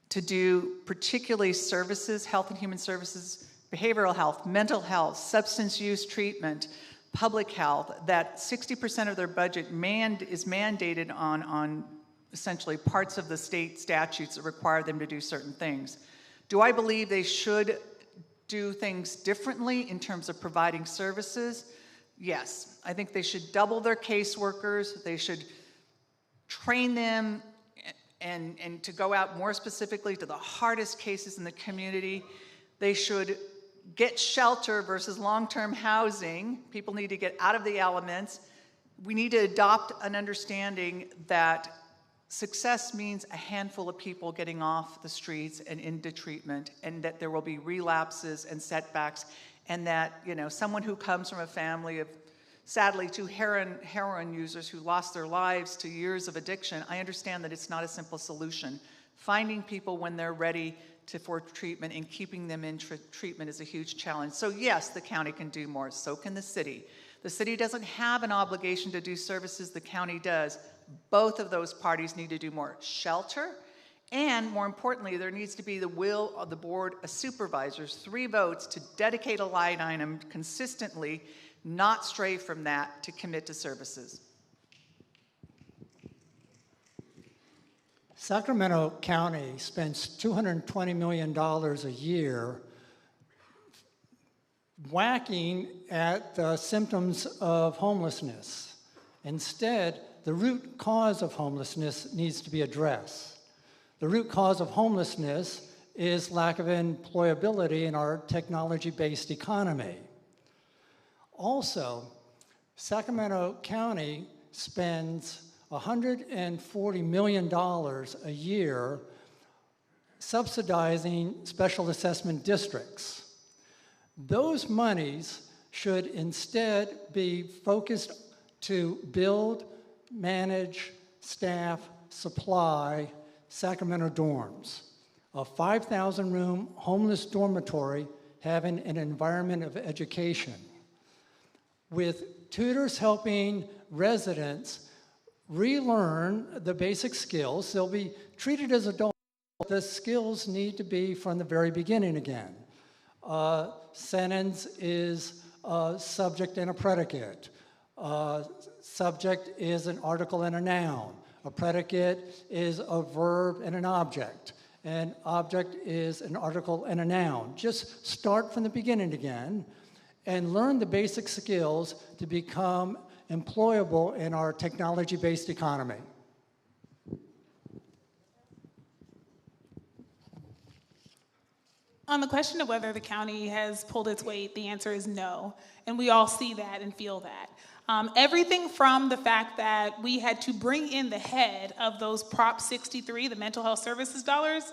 to do particularly services, health and human services, behavioral health, mental health, substance use treatment, public health, that 60% of their budget is mandated on essentially parts of the state statutes that require them to do certain things. Do I believe they should do things differently in terms of providing services? Yes, I think they should double their caseworkers. They should train them and to go out more specifically to the hardest cases in the community. They should get shelter versus long-term housing. People need to get out of the elements. We need to adopt an understanding that success means a handful of people getting off the streets and into treatment, and that there will be relapses and setbacks, and that, you know, someone who comes from a family of, sadly, two heroin users who lost their lives to years of addiction, I understand that it's not a simple solution. Finding people when they're ready for treatment and keeping them in treatment is a huge challenge. So yes, the county can do more, so can the city. The city doesn't have an obligation to do services, the county does. Both of those parties need to do more. Shelter, and more importantly, there needs to be the will of the board of supervisors, 3 votes to dedicate a line item consistently, not stray from that, to commit to services. Sacramento County spends $220 million a year whacking at the symptoms of homelessness. Instead, the root cause of homelessness needs to be addressed. The root cause of homelessness is lack of employability in our technology-based economy. Also, Sacramento County spends $140 million a year subsidizing special assessment districts. Those monies should instead be focused to build, manage, staff, supply Sacramento dorms, a 5,000-room homeless dormitory having an environment of education, with tutors helping residents relearn the basic skills. They'll be treated as adults. The skills need to be from the very beginning again. Sentence is a subject and a predicate. Subject is an article and a noun. A predicate is a verb and an object. An object is an article and a noun. Just start from the beginning again and learn the basic skills to become employable in our technology-based economy. On the question of whether the county has pulled its weight, the answer is no. And we all see that and feel that. Everything from the fact that we had to bring in the head of those Prop 63, the mental health services dollars,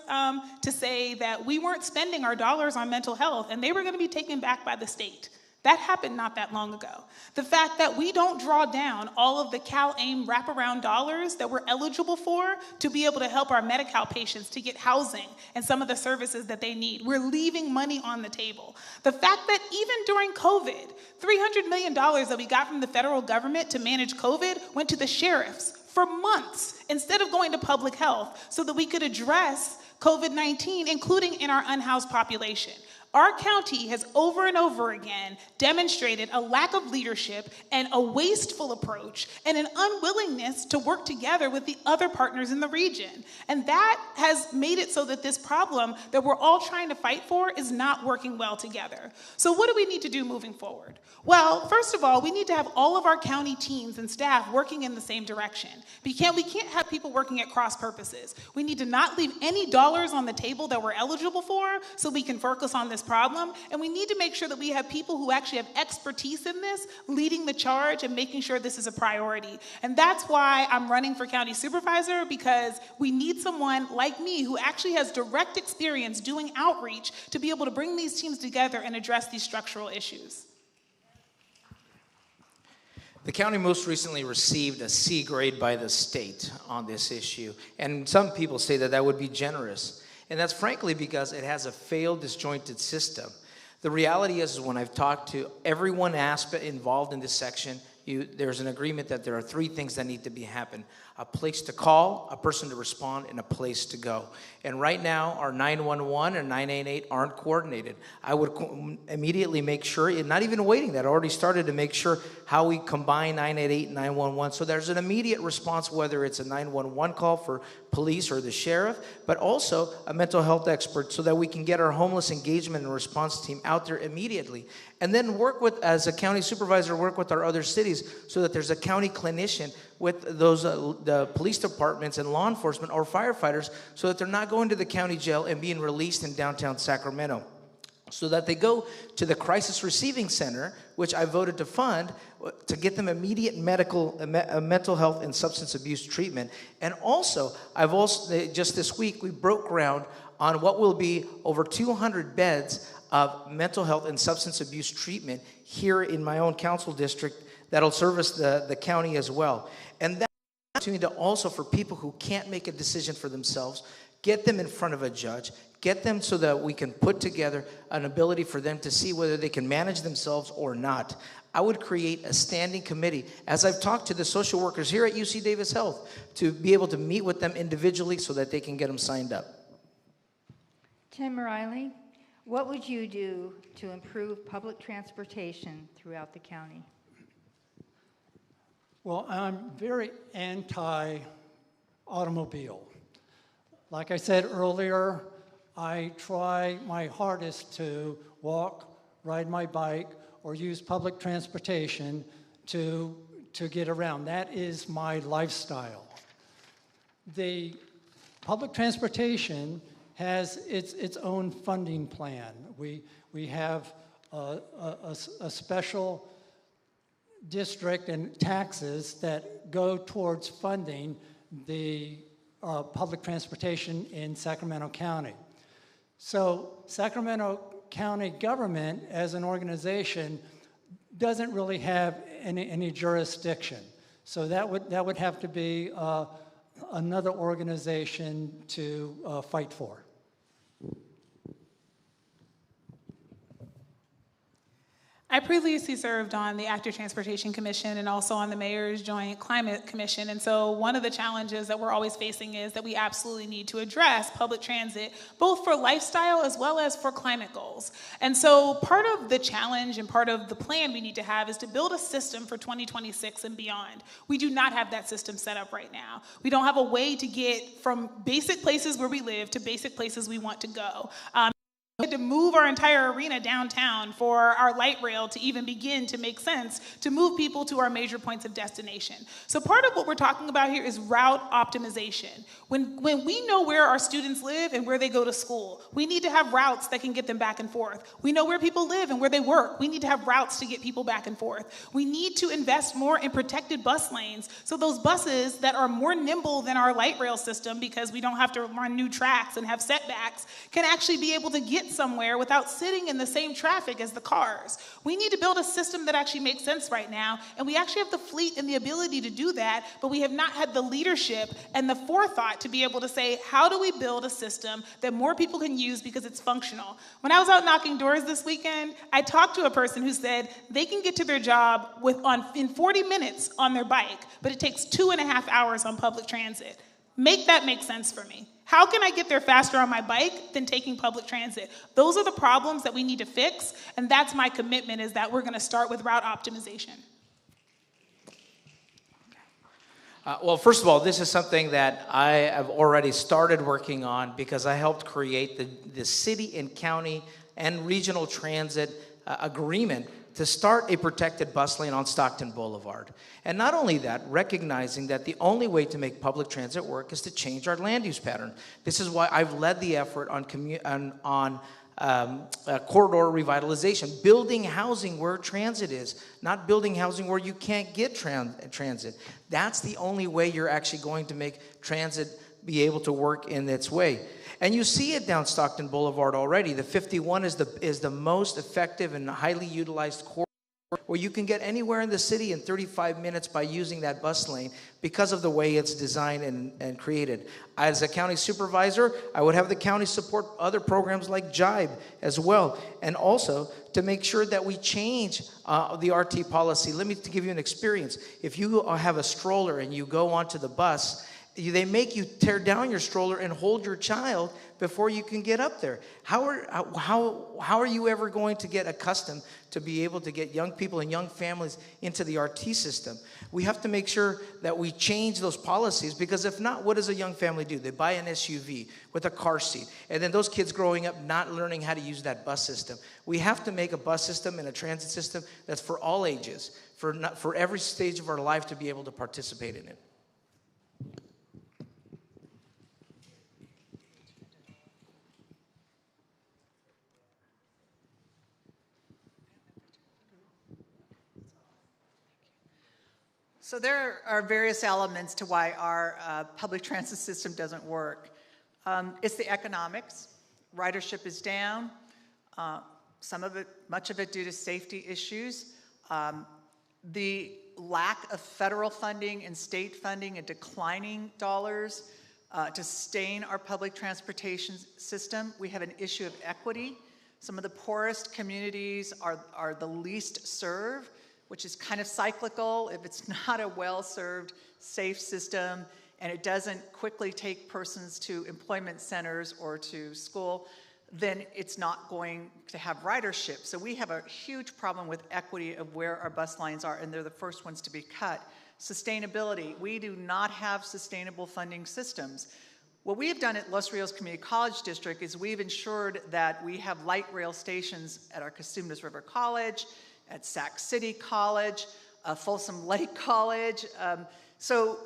to say that we weren't spending our dollars on mental health and they were going to be taken back by the state. That happened not that long ago. The fact that we don't draw down all of the CalAIM wraparound dollars that we're eligible for to be able to help our Medi-Cal patients to get housing and some of the services that they need. We're leaving money on the table. The fact that even during COVID, $300 million that we got from the federal government to manage COVID went to the sheriffs for months instead of going to public health so that we could address COVID-19, including in our unhoused population. Our county has over and over again demonstrated a lack of leadership and a wasteful approach and an unwillingness to work together with the other partners in the region. And that has made it so that this problem that we're all trying to fight for is not working well together. So what do we need to do moving forward? Well, first of all, we need to have all of our county teams and staff working in the same direction. We can't have people working at cross purposes. We need to not leave any dollars on the table that we're eligible for so we can focus on this problem, and we need to make sure that we have people who actually have expertise in this leading the charge and making sure this is a priority. And that's why I'm running for county supervisor, because we need someone like me who actually has direct experience doing outreach to be able to bring these teams together and address these structural issues. The county most recently received a C grade by the state on this issue, and some people say that that would be generous. And that's frankly because it has a failed, disjointed system. The reality is when I've talked to everyone involved in this section, there's an agreement that there are three things that need to happen. A place to call, a person to respond, and a place to go. And right now, our 911 and 988 aren't coordinated. I would immediately make sure, and not even waiting, that I already started to make sure how we combine 988 and 911. So there's an immediate response, whether it's a 911 call for police or the sheriff, but also a mental health expert so that we can get our homeless engagement and response team out there immediately. And then as a county supervisor, work with our other cities so that there's a county clinician with those the police departments and law enforcement or firefighters so that they're not going to the county jail and being released in downtown Sacramento. So that they go to the crisis receiving center, which I voted to fund, to get them immediate mental health and substance abuse treatment. And also, just this week, we broke ground on what will be over 200 beds of mental health and substance abuse treatment here in my own council district that'll service the county as well. And that's an opportunity to also, for people who can't make a decision for themselves, get them in front of a judge, get them so that we can put together an ability for them to see whether they can manage themselves or not. I would create a standing committee, as I've talked to the social workers here at UC Davis Health, to be able to meet with them individually so that they can get them signed up. Tim Riley, what would you do to improve public transportation throughout the county? Well, I'm very anti-automobile. Like I said earlier, I try my hardest to walk, ride my bike, or use public transportation to get around. That is my lifestyle. The public transportation has its own funding plan. We have a special district and taxes that go towards funding the public transportation in Sacramento County. So Sacramento County government as an organization doesn't really have any jurisdiction. So that would have to be another organization to fight for. I previously served on the Active Transportation Commission and also on the Mayor's Joint Climate Commission. And so one of the challenges that we're always facing is that we absolutely need to address public transit, both for lifestyle as well as for climate goals. And so part of the challenge and part of the plan we need to have is to build a system for 2026 and beyond. We do not have that system set up right now. We don't have a way to get from basic places where we live to basic places we want to go. We had to move our entire arena downtown for our light rail to even begin to make sense to move people to our major points of destination. So part of what we're talking about here is route optimization. When we know where our students live and where they go to school, we need to have routes that can get them back and forth. We know where people live and where they work. We need to have routes to get people back and forth. We need to invest more in protected bus lanes so those buses that are more nimble than our light rail system, because we don't have to run new tracks and have setbacks, can actually be able to get somewhere without sitting in the same traffic as the cars. We need to build a system that actually makes sense right now, and we actually have the fleet and the ability to do that, but we have not had the leadership and the forethought to be able to say, how do we build a system that more people can use because it's functional? When I was out knocking doors this weekend, I talked to a person who said they can get to their job in 40 minutes on their bike, but it takes 2.5 hours on public transit. Make that make sense for me. How can I get there faster on my bike than taking public transit? Those are the problems that we need to fix, and that's my commitment, is that we're going to start with route optimization. Well, first of all, this is something that I have already started working on because I helped create the city and county and regional transit agreement to start a protected bus lane on Stockton Boulevard. And not only that, recognizing that the only way to make public transit work is to change our land use pattern. This is why I've led the effort on corridor revitalization, building housing where transit is, not building housing where you can't get transit. That's the only way you're actually going to make transit be able to work in its way. And you see it down Stockton Boulevard already. The 51 is the most effective and highly utilized corridor where you can get anywhere in the city in 35 minutes by using that bus lane because of the way it's designed and created. As a county supervisor, I would have the county support other programs like JIBE as well, and also to make sure that we change the RT policy. Let me give you an experience. If you have a stroller and you go onto the bus, they make you tear down your stroller and hold your child before you can get up there. How are you ever going to get accustomed to be able to get young people and young families into the RT system? We have to make sure that we change those policies, because if not, what does a young family do? They buy an SUV with a car seat, and then those kids growing up not learning how to use that bus system. We have to make a bus system and a transit system that's for all ages, for every stage of our life to be able to participate in it. So there are various elements to why our public transit system doesn't work. It's the economics. Ridership is down. Much of it due to safety issues. The lack of federal funding and state funding and declining dollars to sustain our public transportation system. We have an issue of equity. Some of the poorest communities are the least served, which is kind of cyclical. If it's not a well-served, safe system, and it doesn't quickly take persons to employment centers or to school, then it's not going to have ridership. So we have a huge problem with equity of where our bus lines are, and they're the first ones to be cut. Sustainability. We do not have sustainable funding systems. What we have done at Los Rios Community College District is we've ensured that we have light rail stations at our Cosumnes River College, at Sac City College, Folsom Lake College. So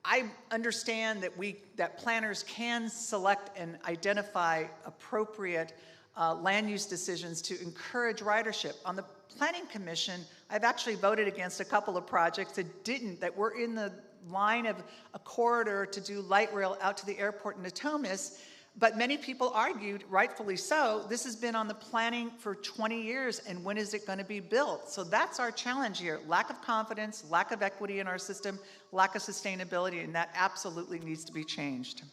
I understand that planners can select and identify appropriate land use decisions to encourage ridership. On the Planning Commission, I've actually voted against a couple of projects that were in the line of a corridor to do light rail out to the airport in Natomas. But many people argued, rightfully so, this has been on the planning for 20 years, and when is it going to be built? So that's our challenge here. Lack of confidence, lack of equity in our system, lack of sustainability, and that absolutely needs to be changed.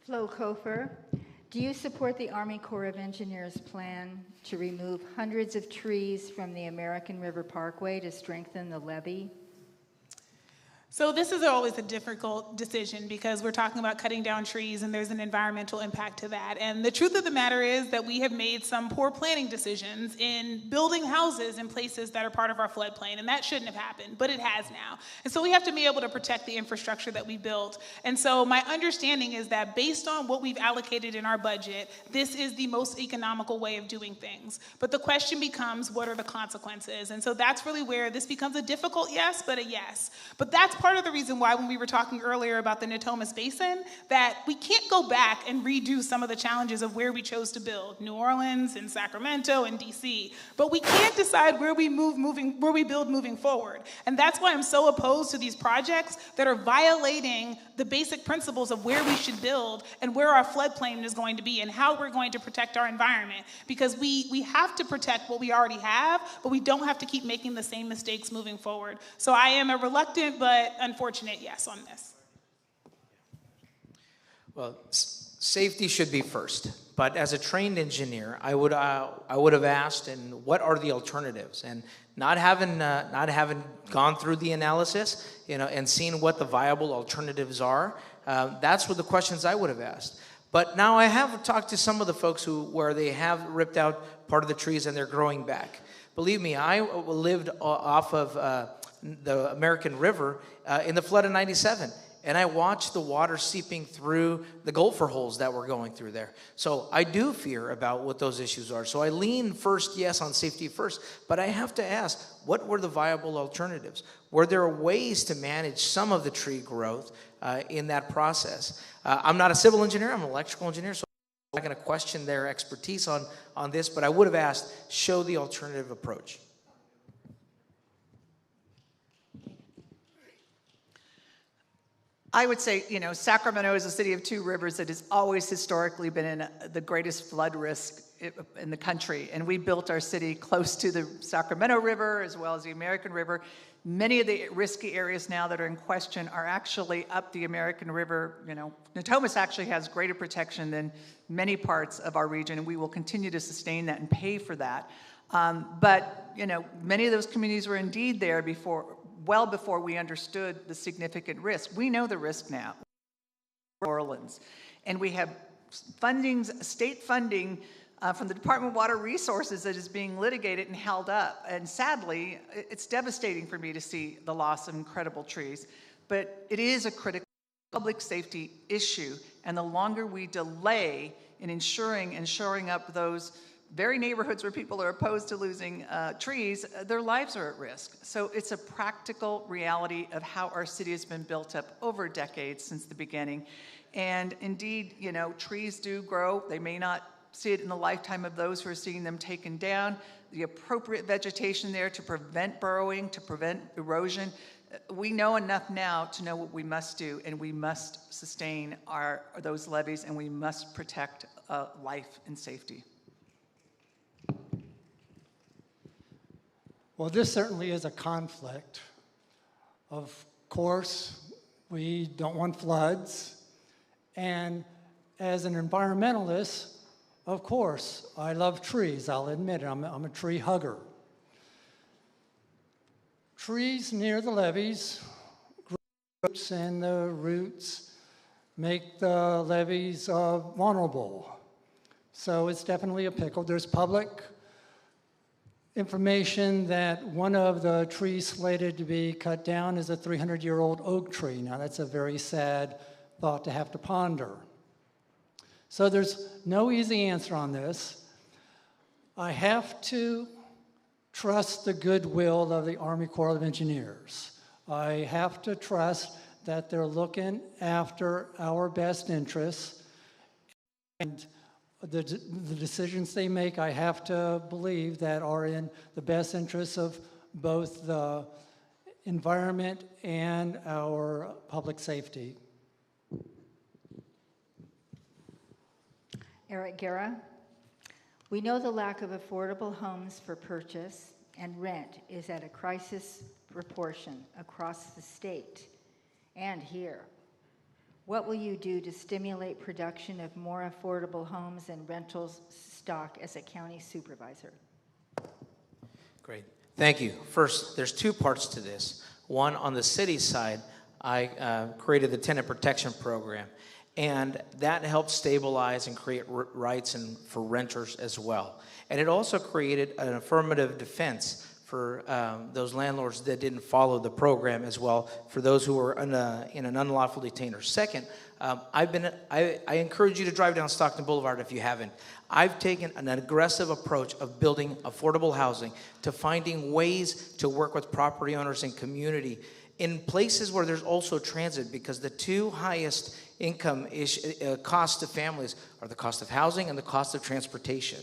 Flo Kofer, do you support the Army Corps of Engineers plan to remove hundreds of trees from the American River Parkway to strengthen the levee? So this is always a difficult decision because we're talking about cutting down trees and there's an environmental impact to that. And the truth of the matter is that we have made some poor planning decisions in building houses in places that are part of our floodplain, and that shouldn't have happened, but it has now. And so we have to be able to protect the infrastructure that we built. And so my understanding is that based on what we've allocated in our budget, this is the most economical way of doing things. But the question becomes, what are the consequences? And so that's really where this becomes a difficult yes, but a yes. But that's part part of the reason why, when we were talking earlier about the Natomas Basin, that we can't go back and redo some of the challenges of where we chose to build, New Orleans and Sacramento and DC, but we can't decide where we build moving forward. And that's why I'm so opposed to these projects that are violating the basic principles of where we should build and where our floodplain is going to be and how we're going to protect our environment. Because we have to protect what we already have, but we don't have to keep making the same mistakes moving forward. So I am a reluctant but unfortunate yes on this. Well, safety should be first, but as a trained engineer, I would have asked, and what are the alternatives? And not having gone through the analysis, and seen what the viable alternatives are, that's what the questions I would have asked. But now I have talked to some of the folks where they have ripped out part of the trees and they're growing back. Believe me, I lived off of the American River in the flood of '97. And I watched the water seeping through the gopher holes that were going through there. So I do fear about what those issues are. So I lean first, yes, on safety first. But I have to ask, what were the viable alternatives? Were there ways to manage some of the tree growth in that process? I'm not a civil engineer, I'm an electrical engineer, so I'm not going to question their expertise on this, but I would have asked, show the alternative approach. I would say, Sacramento is a city of two rivers that has always historically been in the greatest flood risk in the country. And we built our city close to the Sacramento River as well as the American River. Many of the risky areas now that are in question are actually up the American River. Natomas actually has greater protection than many parts of our region, and we will continue to sustain that and pay for that. But many of those communities were indeed there well before we understood the significant risk. We know the risk now. New Orleans. And we have state funding from the Department of Water Resources that is being litigated and held up. And sadly, it's devastating for me to see the loss of incredible trees. But it is a critical public safety issue. And the longer we delay in ensuring and shoring up those very neighborhoods where people are opposed to losing trees, their lives are at risk. So it's a practical reality of how our city has been built up over decades since the beginning. And indeed, trees do grow. They may not see it in the lifetime of those who are seeing them taken down. The appropriate vegetation there to prevent burrowing, to prevent erosion. We know enough now to know what we must do, and we must sustain those levees, and we must protect life and safety. Well, this certainly is a conflict. Of course, we don't want floods. And as an environmentalist, of course, I love trees. I'll admit it. I'm a tree hugger. Trees near the levees, roots and the roots make the levees vulnerable. So it's definitely a pickle. There's public information that one of the trees slated to be cut down is a 300-year-old oak tree. Now, that's a very sad thought to have to ponder. So there's no easy answer on this. I have to trust the goodwill of the Army Corps of Engineers. I have to trust that they're looking after our best interests, and the decisions they make, I have to believe that are in the best interests of both the environment and our public safety. Eric Guerra. We know the lack of affordable homes for purchase and rent is at a crisis proportion across the state and here. What will you do to stimulate production of more affordable homes and rentals stock as a county supervisor? Great. Thank you. First, there's two parts to this. One, on the city side, I created the tenant protection program, and that helped stabilize and create rights for renters as well. And it also created an affirmative defense for those landlords that didn't follow the program as well, for those who were in an unlawful detainer. Second, I encourage you to drive down Stockton Boulevard if you haven't. I've taken an aggressive approach of building affordable housing, to finding ways to work with property owners and community in places where there's also transit, because the two highest income costs to families are the cost of housing and the cost of transportation.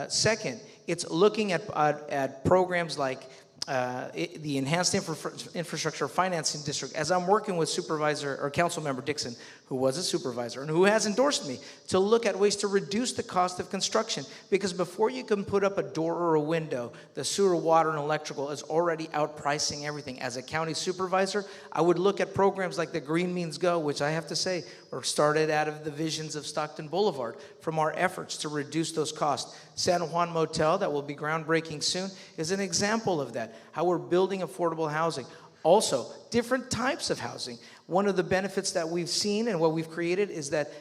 Second, it's looking at programs like the Enhanced Infrastructure Financing District. As I'm working with Supervisor or Councilmember Dixon, who was a supervisor and who has endorsed me to look at ways to reduce the cost of construction, because before you can put up a door or a window, the sewer, water, and electrical is already outpricing everything. As a county supervisor, I would look at programs like the Green Means Go, which I have to say were started out of the visions of Stockton Boulevard from our efforts to reduce those costs. San Juan Motel, that will be groundbreaking soon, is an example of that, how we're building affordable housing. Also, different types of housing. One of the benefits that we've seen and what we've created is that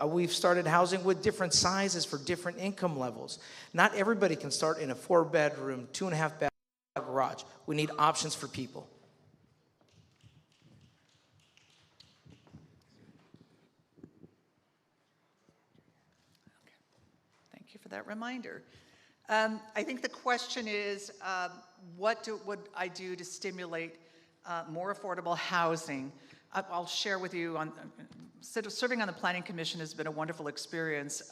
we've started housing with different sizes for different income levels. Not everybody can start in a 4-bedroom, 2.5-bath garage. We need options for people. Thank you for that reminder. I think the question is, what would I do to stimulate more affordable housing? I'll share with you, serving on the Planning Commission has been a wonderful experience.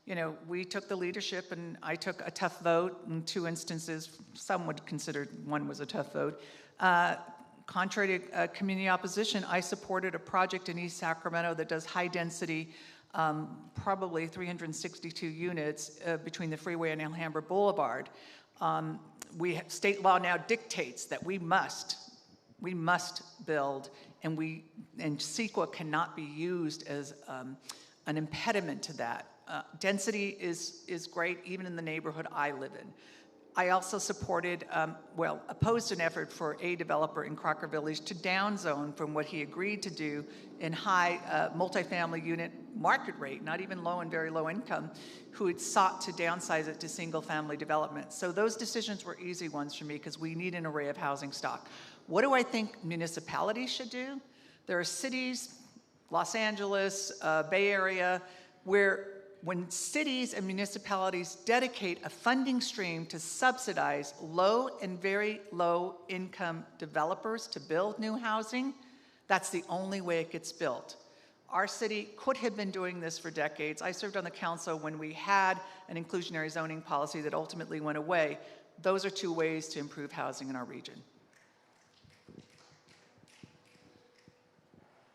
You know, we took the leadership and I took a tough vote in 2 instances. Some would consider one was a tough vote. Contrary to community opposition, I supported a project in East Sacramento that does high density, probably 362 units between the freeway and Alhambra Boulevard. State law now dictates that we must build, and CEQA cannot be used as an impediment to that. Density is great, even in the neighborhood I live in. I also supported, opposed an effort for a developer in Crocker Village to downzone from what he agreed to do in high multifamily unit market rate, not even low and very low income, who had sought to downsize it to single family development. So those decisions were easy ones for me because we need an array of housing stock. What do I think municipalities should do? There are cities, Los Angeles, Bay Area, where when cities and municipalities dedicate a funding stream to subsidize low and very low income developers to build new housing, that's the only way it gets built. Our city could have been doing this for decades. I served on the council when we had an inclusionary zoning policy that ultimately went away. Those are 2 ways to improve housing in our region.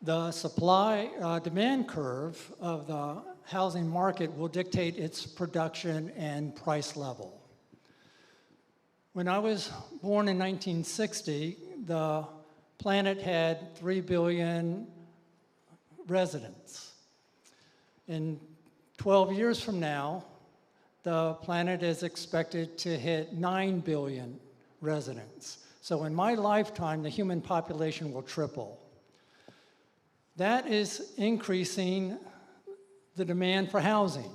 The supply-demand curve of the housing market will dictate its production and price level. When I was born in 1960, the planet had 3 billion residents. In 12 years from now, the planet is expected to hit 9 billion residents. So in my lifetime, the human population will triple. That is increasing the demand for housing.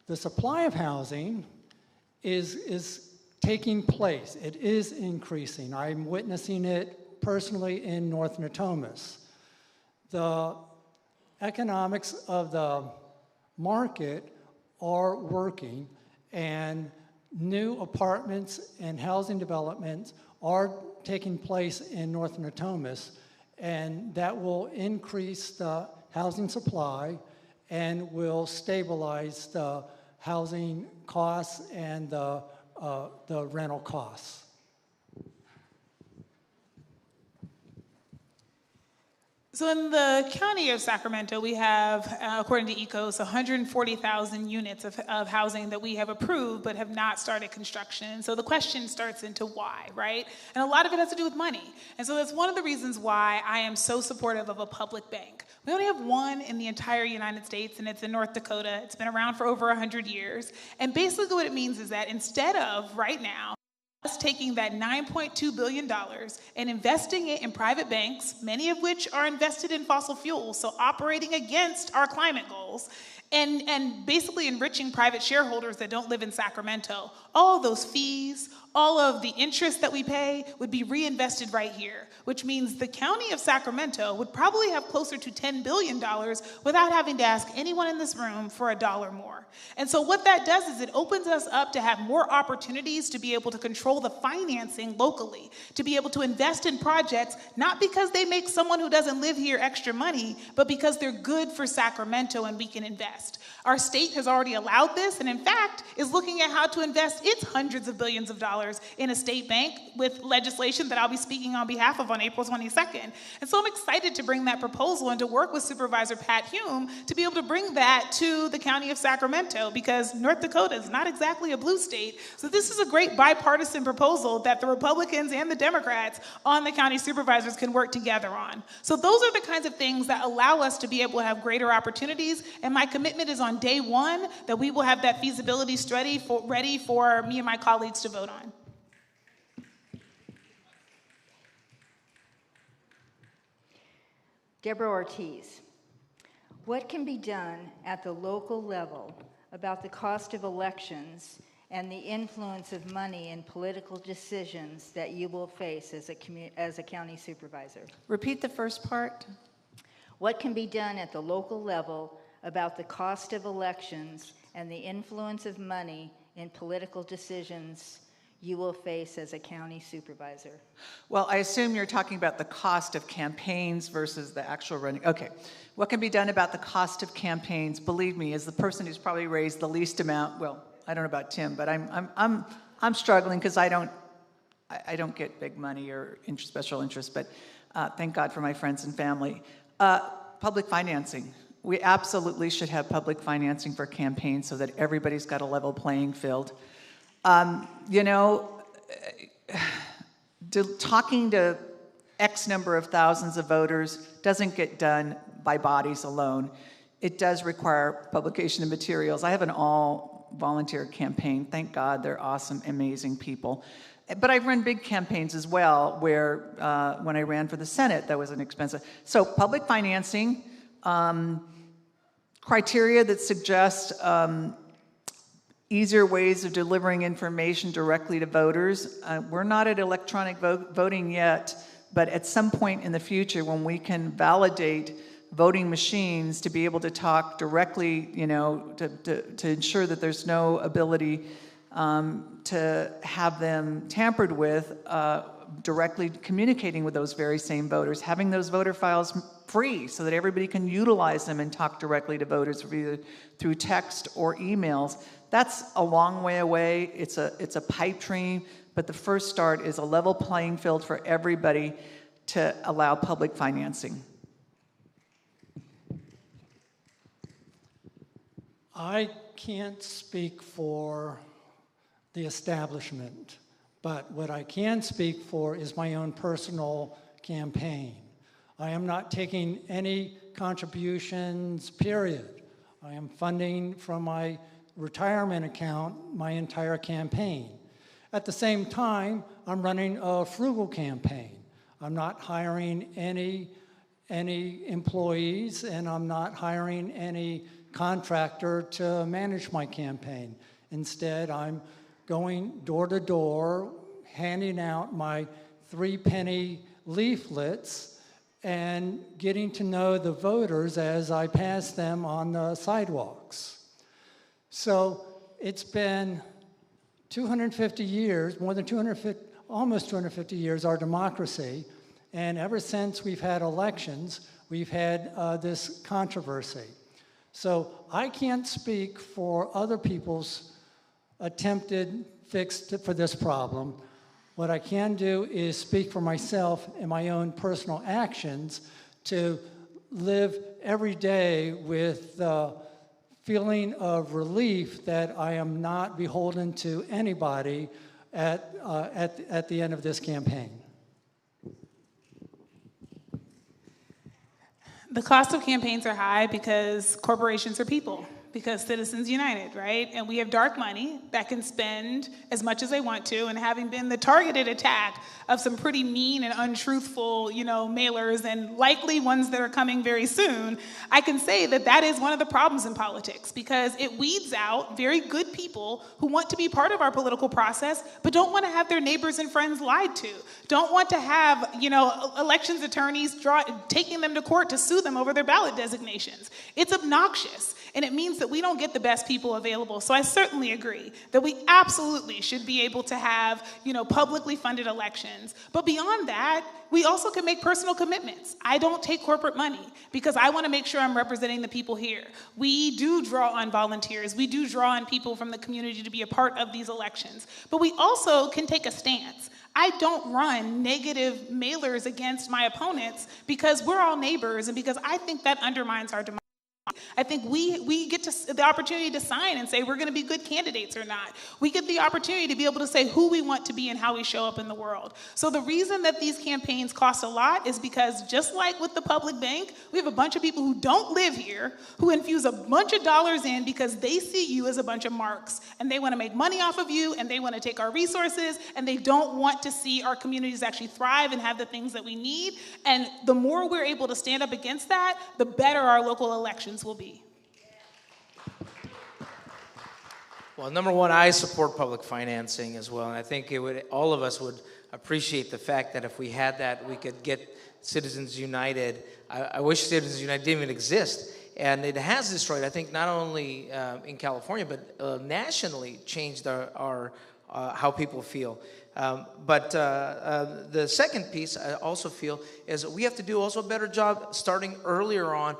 The supply of housing is taking place. It is increasing. I'm witnessing it personally in North Natomas. The economics of the market are working, and new apartments and housing developments are taking place in North Natomas, and that will increase the housing supply and will stabilize the housing costs and the rental costs. So in the county of Sacramento, we have, according to ECOS, 140,000 units of housing that we have approved but have not started construction. So the question starts into why, right? And a lot of it has to do with money. And so that's one of the reasons why I am so supportive of a public bank. We only have one in the entire United States, and it's in North Dakota. It's been around for over 100 years. And basically what it means is that instead of, right now, us taking that $9.2 billion and investing it in private banks, many of which are invested in fossil fuels, so operating against our climate goals, and basically enriching private shareholders that don't live in Sacramento. All of those fees, all of the interest that we pay would be reinvested right here, which means the county of Sacramento would probably have closer to $10 billion without having to ask anyone in this room for a dollar more. And so what that does is it opens us up to have more opportunities to be able to control the financing locally, to be able to invest in projects, not because they make someone who doesn't live here extra money, but because they're good for Sacramento and we can invest. Our state has already allowed this, and in fact, is looking at how to invest its hundreds of billions of dollars in a state bank with legislation that I'll be speaking on behalf of on April 22nd. And so I'm excited to bring that proposal and to work with Supervisor Pat Hume to be able to bring that to the county of Sacramento, because North Dakota is not exactly a blue state. So this is a great bipartisan proposal that the Republicans and the Democrats on the county supervisors can work together on. So those are the kinds of things that allow us to be able to have greater opportunities. And my commitment is on day one that we will have that feasibility study ready for me and my colleagues to vote on. Deborah Ortiz. What can be done at the local level about the cost of elections and the influence of money in political decisions that you will face as a county supervisor? Repeat the first part. What can be done at the local level about the cost of elections and the influence of money in political decisions you will face as a county supervisor? Well, I assume you're talking about the cost of campaigns versus the actual running. Okay. What can be done about the cost of campaigns? Believe me, as the person who's probably raised the least amount, well, I don't know about Tim, but I'm struggling because I don't get big money or special interest, but thank God for my friends and family. Public financing. We absolutely should have public financing for campaigns so that everybody's got a level playing field. Talking to X number of thousands of voters doesn't get done by bodies alone. It does require publication of materials. I have an all-volunteer campaign. Thank God, they're awesome, amazing people. But I've run big campaigns as well, where when I ran for the Senate, that was an expensive. So public financing, criteria that suggest easier ways of delivering information directly to voters. We're not at electronic voting yet, but at some point in the future when we can validate voting machines to be able to talk directly, to ensure that there's no ability to have them tampered with, directly communicating with those very same voters, having those voter files free so that everybody can utilize them and talk directly to voters either through text or emails. That's a long way away. It's a pipe dream, but the first start is a level playing field for everybody to allow public financing. I can't speak for the establishment, but what I can speak for is my own personal campaign. I am not taking any contributions, period. I am funding from my retirement account my entire campaign. At the same time, I'm running a frugal campaign. I'm not hiring any employees, and I'm not hiring any contractor to manage my campaign. Instead, I'm going door to door, handing out my 3-penny leaflets and getting to know the voters as I pass them on the sidewalks. So it's been 250 years, more than 250, almost 250 years, our democracy, and ever since we've had elections, we've had this controversy. So I can't speak for other people's attempted fix for this problem. What I can do is speak for myself and my own personal actions to live every day with the feeling of relief that I am not beholden to anybody at the end of this campaign. The cost of campaigns are high because corporations are people. because Citizens United, right? And we have dark money that can spend as much as they want to, and having been the targeted attack of some pretty mean and untruthful, mailers, and likely ones that are coming very soon, I can say that that is one of the problems in politics, because it weeds out very good people who want to be part of our political process, but don't want to have their neighbors and friends lied to, don't want to have, elections attorneys taking them to court to sue them over their ballot designations. It's obnoxious, and it means that we don't get the best people available. So I certainly agree that we absolutely should be able to have, publicly funded elections. But beyond that, we also can make personal commitments. I don't take corporate money because I want to make sure I'm representing the people here. We do draw on volunteers. We do draw on people from the community to be a part of these elections. But we also can take a stance. I don't run negative mailers against my opponents because we're all neighbors and because I think that undermines our democracy. I think we get the opportunity to sign and say we're going to be good candidates or not. We get the opportunity to be able to say who we want to be and how we show up in the world. So the reason that these campaigns cost a lot is because, just like with the public bank, we have a bunch of people who don't live here who infuse a bunch of dollars in because they see you as a bunch of marks, and they want to make money off of you, and they want to take our resources, and they don't want to see our communities actually thrive and have the things that we need. And the more we're able to stand up against that, the better our local elections will be. Well, number one, I support public financing as well, and I think all of us would appreciate the fact that if we had that, we could get Citizens United. I wish Citizens United didn't even exist, and it has destroyed, I think, not only in California, but nationally changed our how people feel. But the second piece I also feel is that we have to do also a better job starting earlier on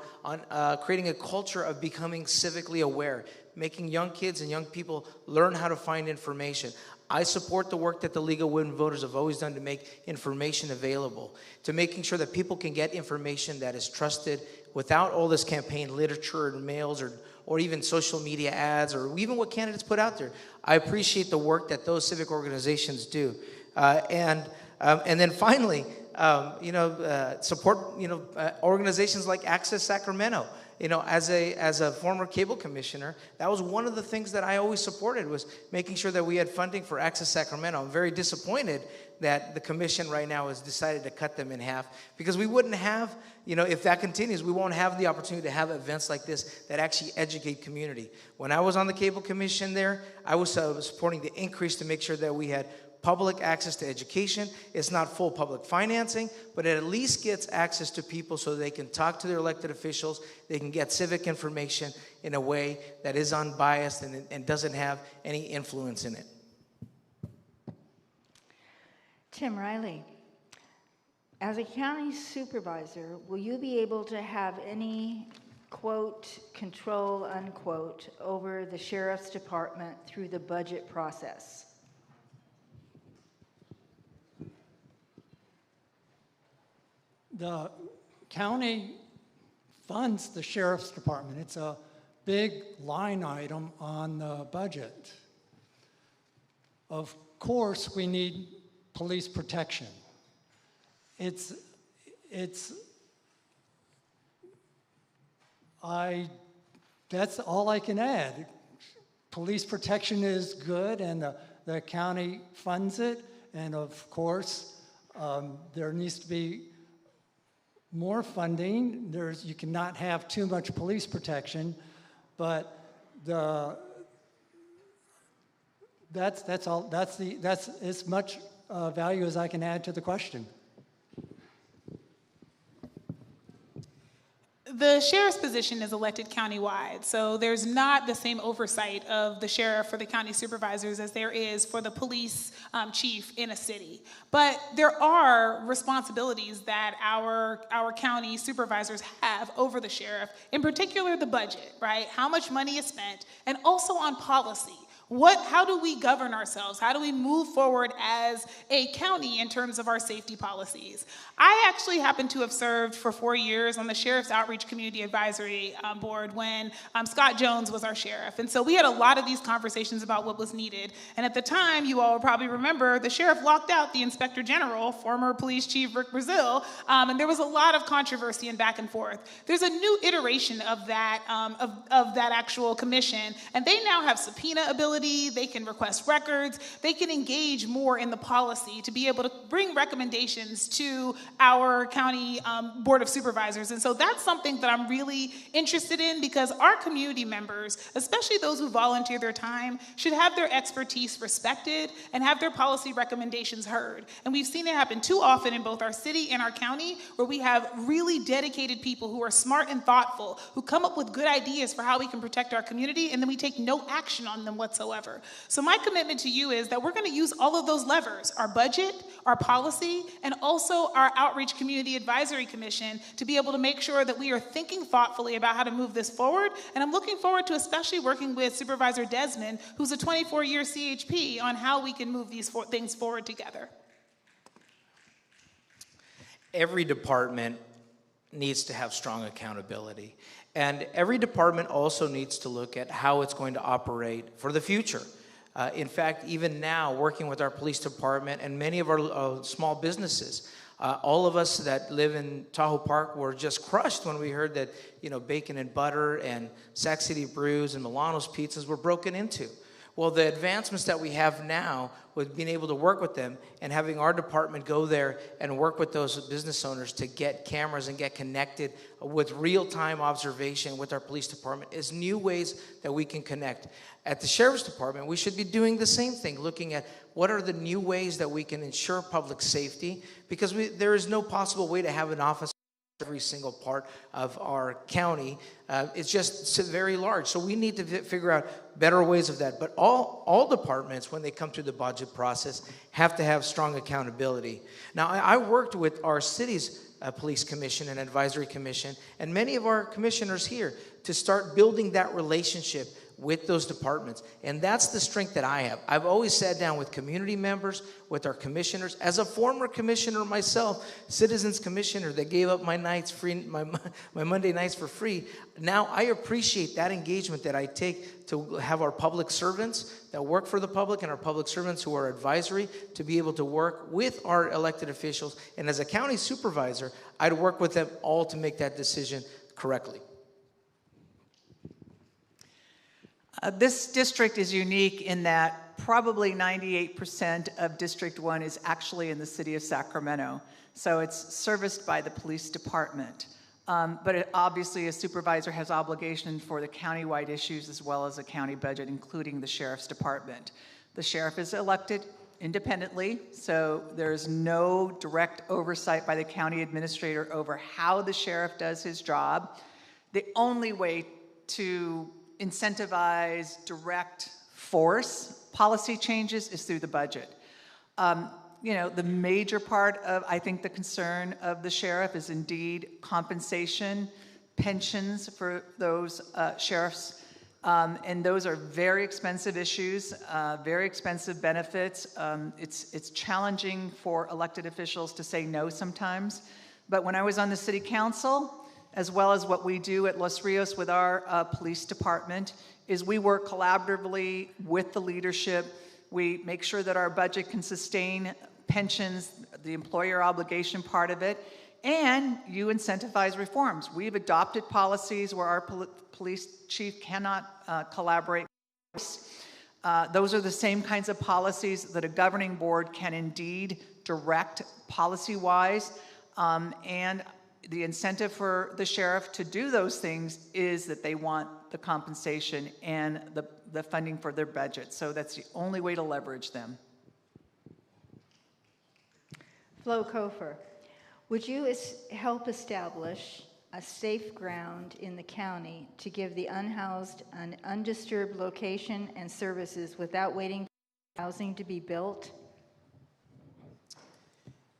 creating a culture of becoming civically aware, making young kids and young people learn how to find information. I support the work that the League of Women Voters have always done to make information available, to making sure that people can get information that is trusted without all this campaign literature and mails or even social media ads or even what candidates put out there. I appreciate the work that those civic organizations do. And then finally, support, organizations like Access Sacramento. As a former cable commissioner, that was one of the things that I always supported, was making sure that we had funding for Access Sacramento. I'm very disappointed that the commission right now has decided to cut them in half, because we wouldn't have, if that continues, we won't have the opportunity to have events like this that actually educate community. When I was on the cable commission there, I was supporting the increase to make sure that we had public access to education. It's not full public financing, but it at least gets access to people so they can talk to their elected officials, they can get civic information in a way that is unbiased and doesn't have any influence in it. Tim Riley, as a county supervisor, will you be able to have any, quote, control, unquote, over the sheriff's department through the budget process? The county funds the sheriff's department. It's a big line item on the budget. Of course, we need police protection. That's all I can add. Police protection is good, and the county funds it, and of course, there needs to be more funding. You cannot have too much police protection, but that's all. That's as much value as I can add to the question. The sheriff's position is elected countywide, so there's not the same oversight of the sheriff for the county supervisors as there is for the police chief in a city. But there are responsibilities that our county supervisors have over the sheriff, in particular the budget, right? How much money is spent, and also on policy. How do we govern ourselves? How do we move forward as a county in terms of our safety policies? I actually happen to have served for 4 years on the Sheriff's Outreach Community Advisory Board when Scott Jones was our sheriff. And so we had a lot of these conversations about what was needed. And at the time, you all will probably remember, the sheriff locked out the Inspector General, former Police Chief Rick Brazil, and there was a lot of controversy and back and forth. There's a new iteration of that, of that actual commission, and they now have subpoena ability. They can request records. They can engage more in the policy to be able to bring recommendations to our county Board of Supervisors. And so that's something that I'm really interested in, because our community members, especially those who volunteer their time, should have their expertise respected and have their policy recommendations heard. And we've seen it happen too often in both our city and our county, where we have really dedicated people who are smart and thoughtful, who come up with good ideas for how we can protect our community, and then we take no action on them whatsoever. So my commitment to you is that we're going to use all of those levers, our budget, our policy, and also our Outreach Community Advisory Commission, to be able to make sure that we are thinking thoughtfully about how to move this forward. And I'm looking forward to especially working with Supervisor Desmond, who's a 24-year CHP, on how we can move these things forward together. Every department needs to have strong accountability. And every department also needs to look at how it's going to operate for the future. In fact, even now, working with our police department and many of our small businesses, all of us that live in Tahoe Park were just crushed when we heard that, Bacon and Butter and Sac City Brews and Milano's Pizzas were broken into. Well, the advancements that we have now with being able to work with them and having our department go there and work with those business owners to get cameras and get connected with real-time observation with our police department is new ways that we can connect. At the Sheriff's Department, we should be doing the same thing, looking at what are the new ways that we can ensure public safety, because there is no possible way to have an office every single part of our county. It's just very large. So we need to figure out better ways of that. But all departments, when they come through the budget process, have to have strong accountability. Now, I worked with our city's police commission and advisory commission, and many of our commissioners here, to start building that relationship with those departments. And that's the strength that I have. I've always sat down with community members, with our commissioners. As a former commissioner myself, citizens commissioner that gave up my nights free, my Monday nights for free, now I appreciate that engagement that I take to have our public servants that work for the public and our public servants who are advisory to be able to work with our elected officials. And as a county supervisor, I'd work with them all to make that decision correctly. This district is unique in that probably 98% of District 1 is actually in the city of Sacramento. So it's serviced by the police department. But obviously a supervisor has obligation for the countywide issues as well as a county budget, including the sheriff's department. The sheriff is elected independently, so there's no direct oversight by the county administrator over how the sheriff does his job. The only way to incentivize, direct, force policy changes is through the budget. The major part of, I think, the concern of the sheriff is indeed compensation, pensions for those sheriffs, and those are very expensive issues, very expensive benefits. It's challenging for elected officials to say no sometimes, but when I was on the city council, as well as what we do at Los Rios with our police department, is we work collaboratively with the leadership. We make sure that our budget can sustain pensions, the employer obligation part of it, and you incentivize reforms. We've adopted policies where our police chief cannot collaborate. Those are the same kinds of policies that a governing board can indeed direct policy-wise, and the incentive for the sheriff to do those things is that they want the compensation and the funding for their budget. So that's the only way to leverage them. Flo Kofer, would you help establish a safe ground in the county to give the unhoused an undisturbed location and services without waiting for housing to be built?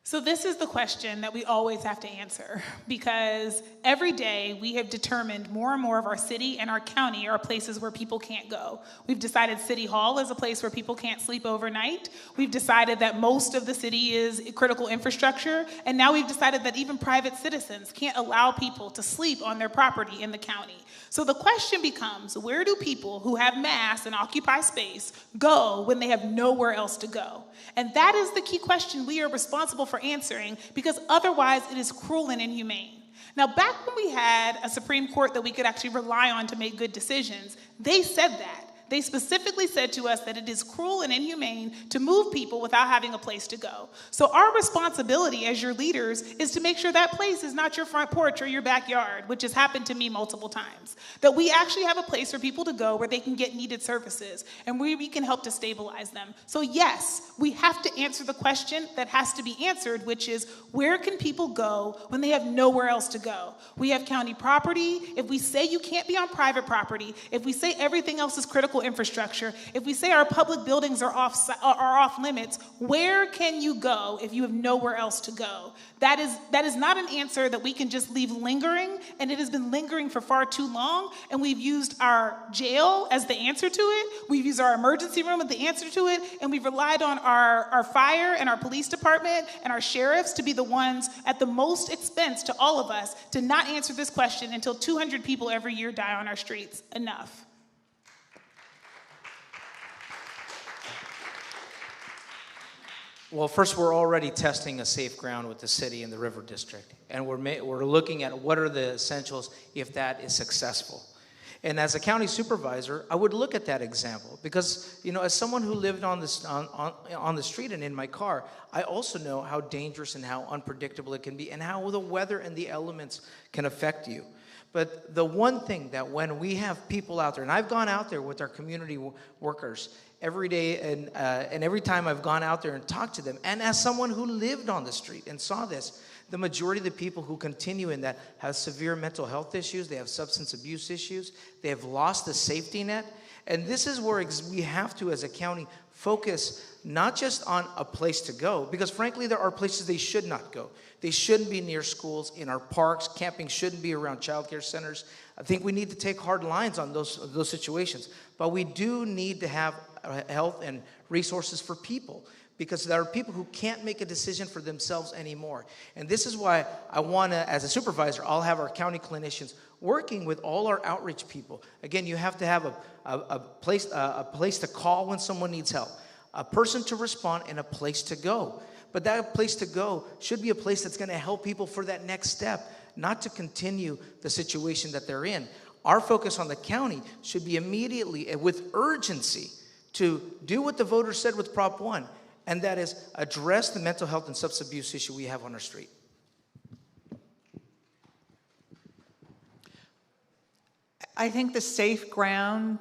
So this is the question that we always have to answer, because every day we have determined more and more of our city and our county are places where people can't go. We've decided City Hall is a place where people can't sleep overnight. We've decided that most of the city is critical infrastructure, and now we've decided that even private citizens can't allow people to sleep on their property in the county. So the question becomes, where do people who have mass and occupy space go when they have nowhere else to go? And that is the key question we are responsible for answering, because otherwise it is cruel and inhumane. Now, back when we had a Supreme Court that we could actually rely on to make good decisions, they said that. They specifically said to us that it is cruel and inhumane to move people without having a place to go. So our responsibility as your leaders is to make sure that place is not your front porch or your backyard, which has happened to me multiple times. That we actually have a place for people to go where they can get needed services and where we can help to stabilize them. So yes, we have to answer the question that has to be answered, which is, where can people go when they have nowhere else to go? We have county property. If we say you can't be on private property, if we say everything else is critical infrastructure, if we say our public buildings are off limits, where can you go if you have nowhere else to go? That is not an answer that we can just leave lingering, and it has been lingering for far too long, and we've used our jail as the answer to it, we've used our emergency room as the answer to it, and we've relied on our fire and our police department and our sheriffs to be the ones at the most expense to all of us to not answer this question until 200 people every year die on our streets. Enough. Well, first, we're already testing a safe ground with the city and the River District, and we're looking at what are the essentials if that is successful. And as a county supervisor, I would look at that example because, as someone who lived on the street and in my car, I also know how dangerous and how unpredictable it can be and how the weather and the elements can affect you. But the one thing that when we have people out there, and I've gone out there with our community workers every day, and every time I've gone out there and talked to them, and as someone who lived on the street and saw this, the majority of the people who continue in that have severe mental health issues, they have substance abuse issues, they have lost the safety net, and this is where we have to, as a county, focus not just on a place to go, because frankly, there are places they should not go. They shouldn't be near schools, in our parks. Camping shouldn't be around child care centers. I think we need to take hard lines on those situations. But we do need to have health and resources for people, because there are people who can't make a decision for themselves anymore. And this is why I want to, as a supervisor, I'll have our county clinicians working with all our outreach people. Again, you have to have a place to call when someone needs help, a person to respond, and a place to go. But that place to go should be a place that's going to help people for that next step, not to continue the situation that they're in. Our focus on the county should be immediately, with urgency, to do what the voters said with Prop 1, and that is address the mental health and substance abuse issue we have on our street. I think the safe ground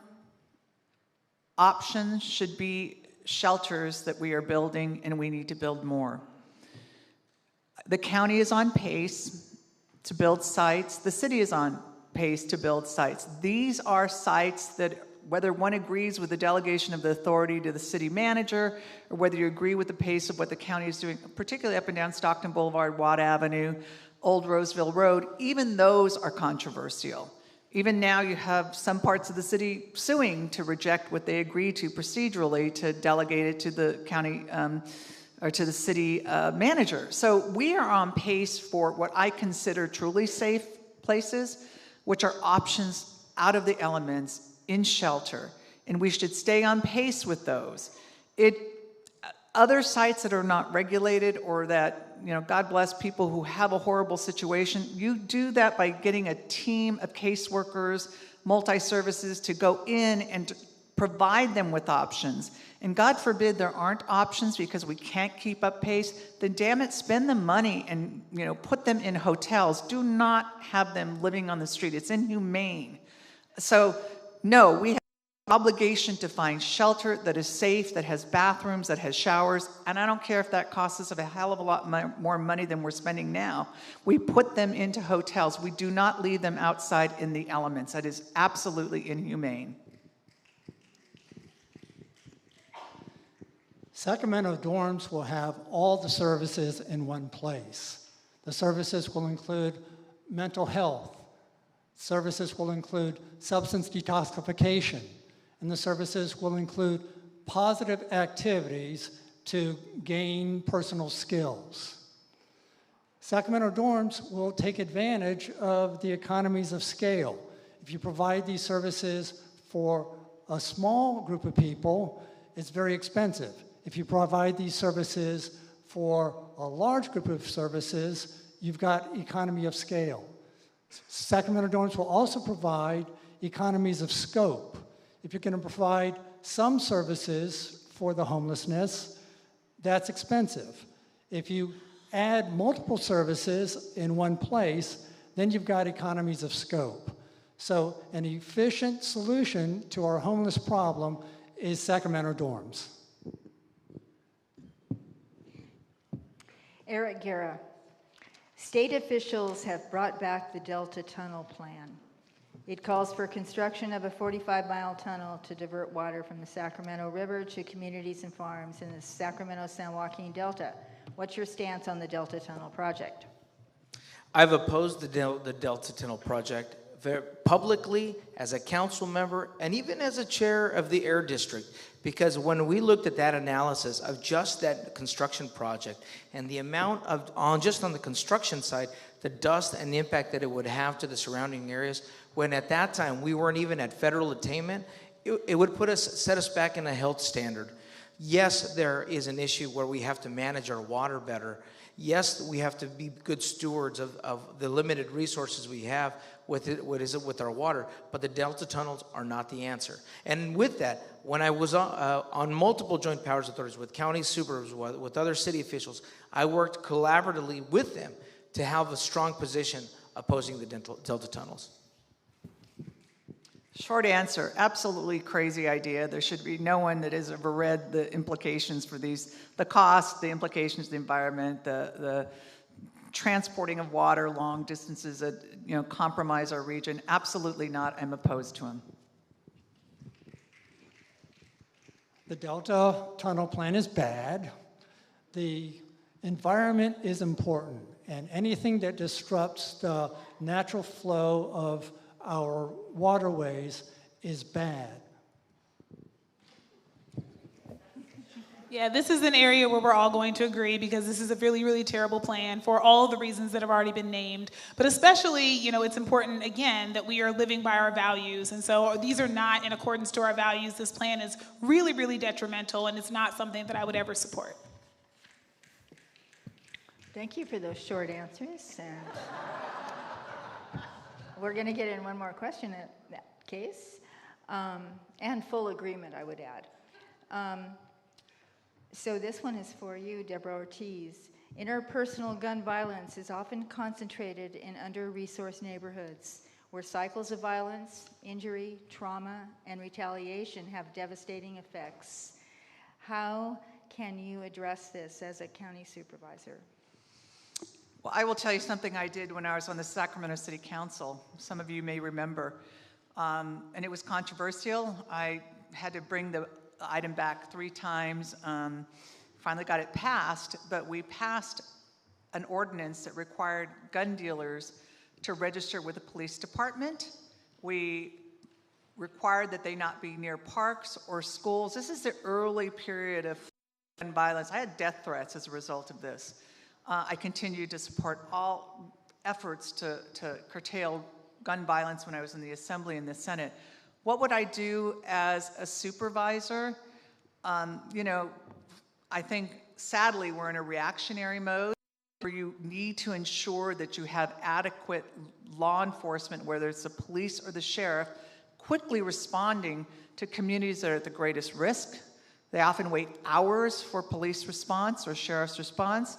option should be shelters that we are building, and we need to build more. The county is on pace to build sites. The city is on pace to build sites. These are sites that, whether one agrees with the delegation of the authority to the city manager, or whether you agree with the pace of what the county is doing, particularly up and down Stockton Boulevard, Watt Avenue, Old Roseville Road, even those are controversial. Even now you have some parts of the city suing to reject what they agree to procedurally to delegate it to the county or to the city manager. So we are on pace for what I consider truly safe places, which are options out of the elements in shelter, and we should stay on pace with those. Other sites that are not regulated, or that, God bless people who have a horrible situation, you do that by getting a team of caseworkers, multi-services to go in and to provide them with options. And God forbid there aren't options because we can't keep up pace, then damn it, spend the money and put them in hotels. Do not have them living on the street. It's inhumane. So no, we have an obligation to find shelter that is safe, that has bathrooms, that has showers, and I don't care if that costs us a hell of a lot more money than we're spending now. We put them into hotels. We do not leave them outside in the elements. That is absolutely inhumane. Sacramento dorms will have all the services in one place. The services will include mental health. Services will include substance detoxification. And the services will include positive activities to gain personal skills. Sacramento dorms will take advantage of the economies of scale. If you provide these services for a small group of people, it's very expensive. If you provide these services for a large group of services, you've got economy of scale. Sacramento dorms will also provide economies of scope. If you're going to provide some services for the homelessness, that's expensive. If you add multiple services in one place, then you've got economies of scope. So an efficient solution to our homeless problem is Sacramento dorms. Eric Guerra. State officials have brought back the Delta Tunnel Plan. It calls for construction of a 45-mile tunnel to divert water from the Sacramento River to communities and farms in the Sacramento-San Joaquin Delta. What's your stance on the Delta Tunnel project? I've opposed the Delta Tunnel project very publicly as a council member and even as a chair of the Air District, because when we looked at that analysis of just that construction project and the amount of, just on the construction side, the dust and the impact that it would have to the surrounding areas, when at that time we weren't even at federal attainment, it would set us back in a health standard. Yes, there is an issue where we have to manage our water better. Yes, we have to be good stewards of the limited resources we have with our water, but the Delta tunnels are not the answer. And with that, when I was on multiple joint powers authorities with county supervisors, with other city officials, I worked collaboratively with them to have a strong position opposing the Delta tunnels. Short answer, absolutely crazy idea. There should be no one that has ever read the implications for these, the cost, the implications to the environment, the transporting of water long distances that compromise our region. Absolutely not. I'm opposed to them. The Delta Tunnel Plan is bad. The environment is important, and anything that disrupts the natural flow of our waterways is bad. Yeah, this is an area where we're all going to agree because this is a really, really terrible plan for all the reasons that have already been named. But especially, it's important, again, that we are living by our values. And so these are not in accordance to our values. This plan is really, really detrimental, and it's not something that I would ever support. Thank you for those short answers. And we're going to get in one more question in that case. And full agreement, I would add. So this one is for you, Deborah Ortiz. Interpersonal gun violence is often concentrated in under-resourced neighborhoods where cycles of violence, injury, trauma, and retaliation have devastating effects. How can you address this as a county supervisor? Well, I will tell you something I did when I was on the Sacramento City Council. Some of you may remember. And it was controversial. I had to bring the item back 3 times. Finally got it passed, but we passed an ordinance that required gun dealers to register with the police department. We required that they not be near parks or schools. This is the early period of gun violence. I had death threats as a result of this. I continue to support all efforts to curtail gun violence when I was in the Assembly and the Senate. What would I do as a supervisor? I think sadly we're in a reactionary mode where you need to ensure that you have adequate law enforcement, whether it's the police or the sheriff, quickly responding to communities that are at the greatest risk. They often wait hours for police response or sheriff's response.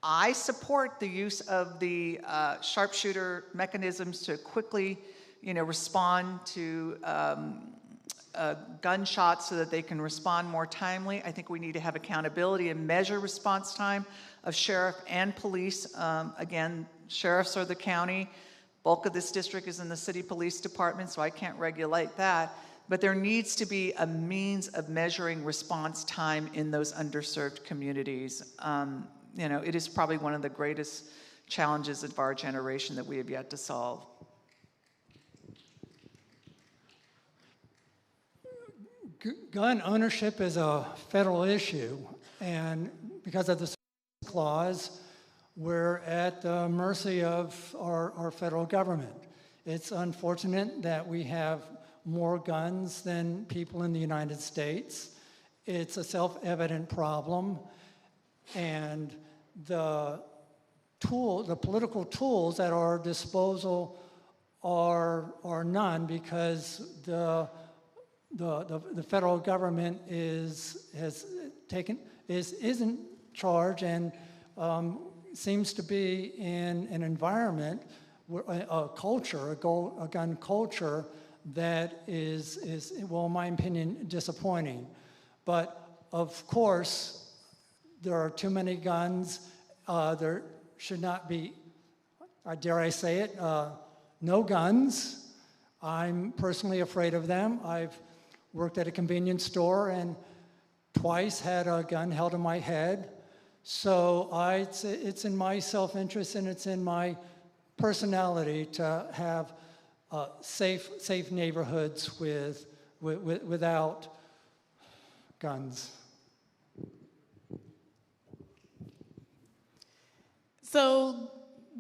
I support the use of the sharpshooter mechanisms to quickly, respond to gunshots so that they can respond more timely. I think we need to have accountability and measure response time of sheriff and police. Again, sheriffs are the county. Bulk of this district is in the city police department, so I can't regulate that. but there needs to be a means of measuring response time in those underserved communities. It is probably one of the greatest challenges of our generation that we have yet to solve. Gun ownership is a federal issue, and because of the clause, we're at the mercy of our federal government. It's unfortunate that we have more guns than people in the United States. It's a self-evident problem, and the political tools at our disposal are none, because the federal government is in charge and seems to be in an environment, a gun culture that is, well, in my opinion, disappointing. But of course, there are too many guns. There should not be, dare I say it, no guns. I'm personally afraid of them. I've worked at a convenience store and twice had a gun held in my head. So it's in my self-interest and it's in my personality to have safe neighborhoods without guns. So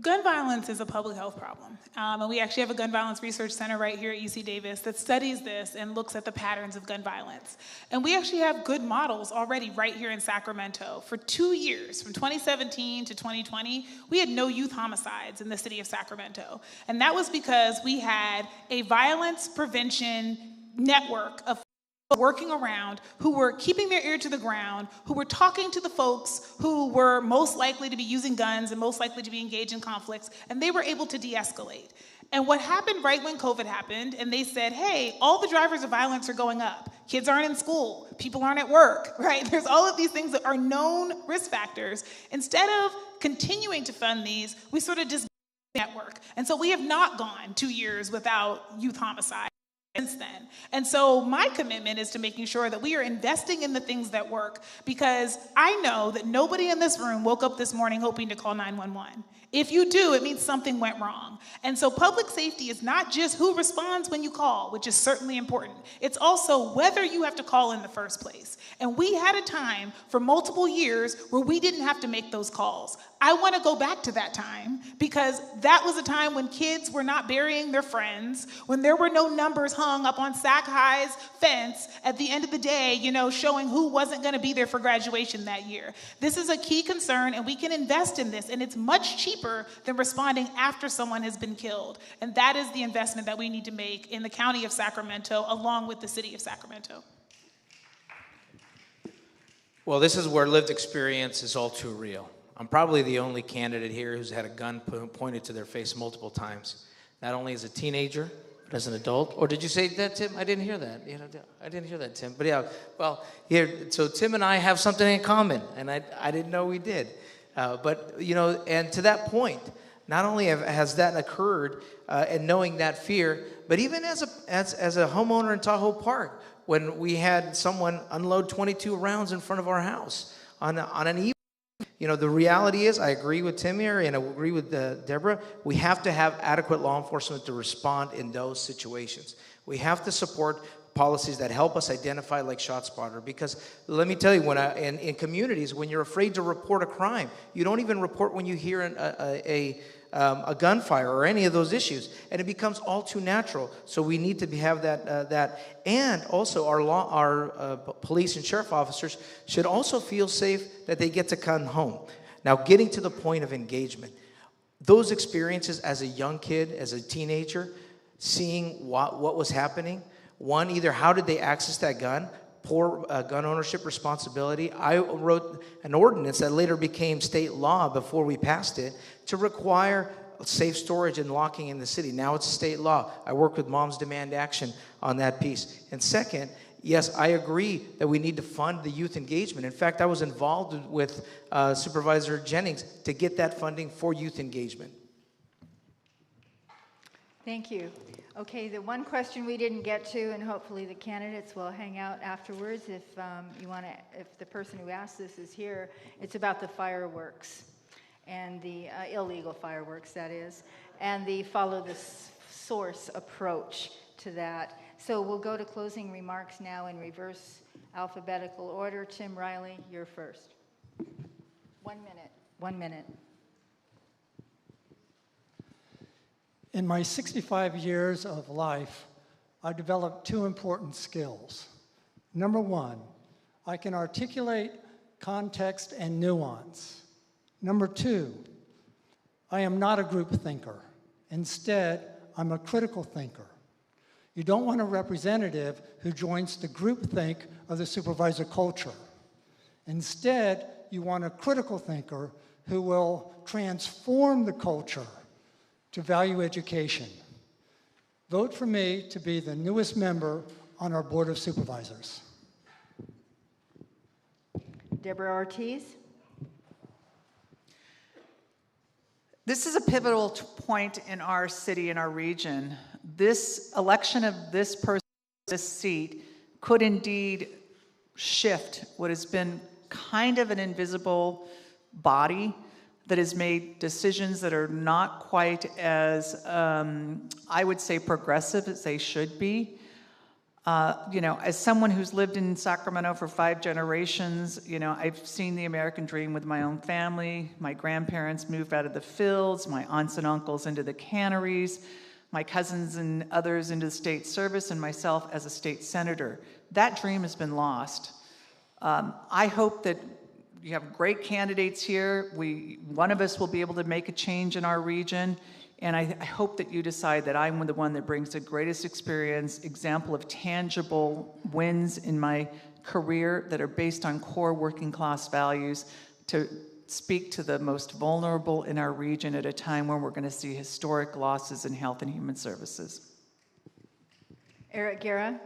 gun violence is a public health problem. And we actually have a gun violence research center right here at UC Davis that studies this and looks at the patterns of gun violence. And we actually have good models already right here in Sacramento. For 2 years, from 2017 to 2020, we had no youth homicides in the city of Sacramento. And that was because we had a violence prevention network of working around, who were keeping their ear to the ground, who were talking to the folks who were most likely to be using guns and most likely to be engaged in conflicts, and they were able to de-escalate. And what happened right when COVID happened, and they said, hey, all the drivers of violence are going up. Kids aren't in school, people aren't at work, right? There's all of these things that are known risk factors. Instead of continuing to fund these, we sort of just network. And so we have not gone 2 years without youth homicide since then. And so my commitment is to making sure that we are investing in the things that work, because I know that nobody in this room woke up this morning hoping to call 911. If you do, it means something went wrong. And so public safety is not just who responds when you call, which is certainly important. It's also whether you have to call in the first place. And we had a time for multiple years where we didn't have to make those calls. I want to go back to that time, because that was a time when kids were not burying their friends, when there were no numbers hung up on Sac High's fence at the end of the day, showing who wasn't going to be there for graduation that year. This is a key concern, and we can invest in this, and it's much cheaper than responding after someone has been killed. And that is the investment that we need to make in the county of Sacramento, along with the city of Sacramento. Well, this is where lived experience is all too real. I'm probably the only candidate here who's had a gun pointed to their face multiple times, not only as a teenager, but as an adult. Or did you say that, Tim? I didn't hear that. I didn't hear that, Tim. But yeah, well, here, so Tim and I have something in common, and I didn't know we did. But, and to that point, not only has that occurred, and knowing that fear, but even as a homeowner in Tahoe Park, when we had someone unload 22 rounds in front of our house on an evening. The reality is, I agree with Tim here, and I agree with Deborah, we have to have adequate law enforcement to respond in those situations. We have to support policies that help us identify, like ShotSpotter, because let me tell you, in communities, when you're afraid to report a crime, you don't even report when you hear a gunfire or any of those issues, and it becomes all too natural. So we need to have that, and also our police and sheriff officers should also feel safe that they get to come home. Now, getting to the point of engagement, those experiences as a young kid, as a teenager, seeing what was happening. One, either how did they access that gun? Poor gun ownership responsibility. I wrote an ordinance that later became state law before we passed it to require safe storage and locking in the city. Now it's state law. I worked with Moms Demand Action on that piece. And second, yes, I agree that we need to fund the youth engagement. In fact, I was involved with Supervisor Jennings to get that funding for youth engagement. Thank you. Okay, the one question we didn't get to, and hopefully the candidates will hang out afterwards if if the person who asked this is here, it's about the fireworks and the illegal fireworks, that is, and the follow the source approach to that. So we'll go to closing remarks now in reverse alphabetical order. Tim Riley, you're first. 1 minute. 1 minute. In my 65 years of life, I developed two important skills. Number one, I can articulate context and nuance. Number two, I am not a group thinker. Instead, I'm a critical thinker. You don't want a representative who joins the groupthink of the supervisor culture. Instead, you want a critical thinker who will transform the culture to value education. Vote for me to be the newest member on our Board of Supervisors. Deborah Ortiz. This is a pivotal point in our city, in our region. This election of this person, this seat, could indeed shift what has been kind of an invisible body that has made decisions that are not quite as, I would say, progressive as they should be. As someone who's lived in Sacramento for 5 generations, I've seen the American dream with my own family. My grandparents moved out of the fields, my aunts and uncles into the canneries, my cousins and others into the state service, and myself as a state senator. That dream has been lost. I hope that you have great candidates here. One of us will be able to make a change in our region. And I hope that you decide that I'm the one that brings the greatest experience, example of tangible wins in my career that are based on core working class values to speak to the most vulnerable in our region at a time when we're going to see historic losses in health and human services. Eric Guerra.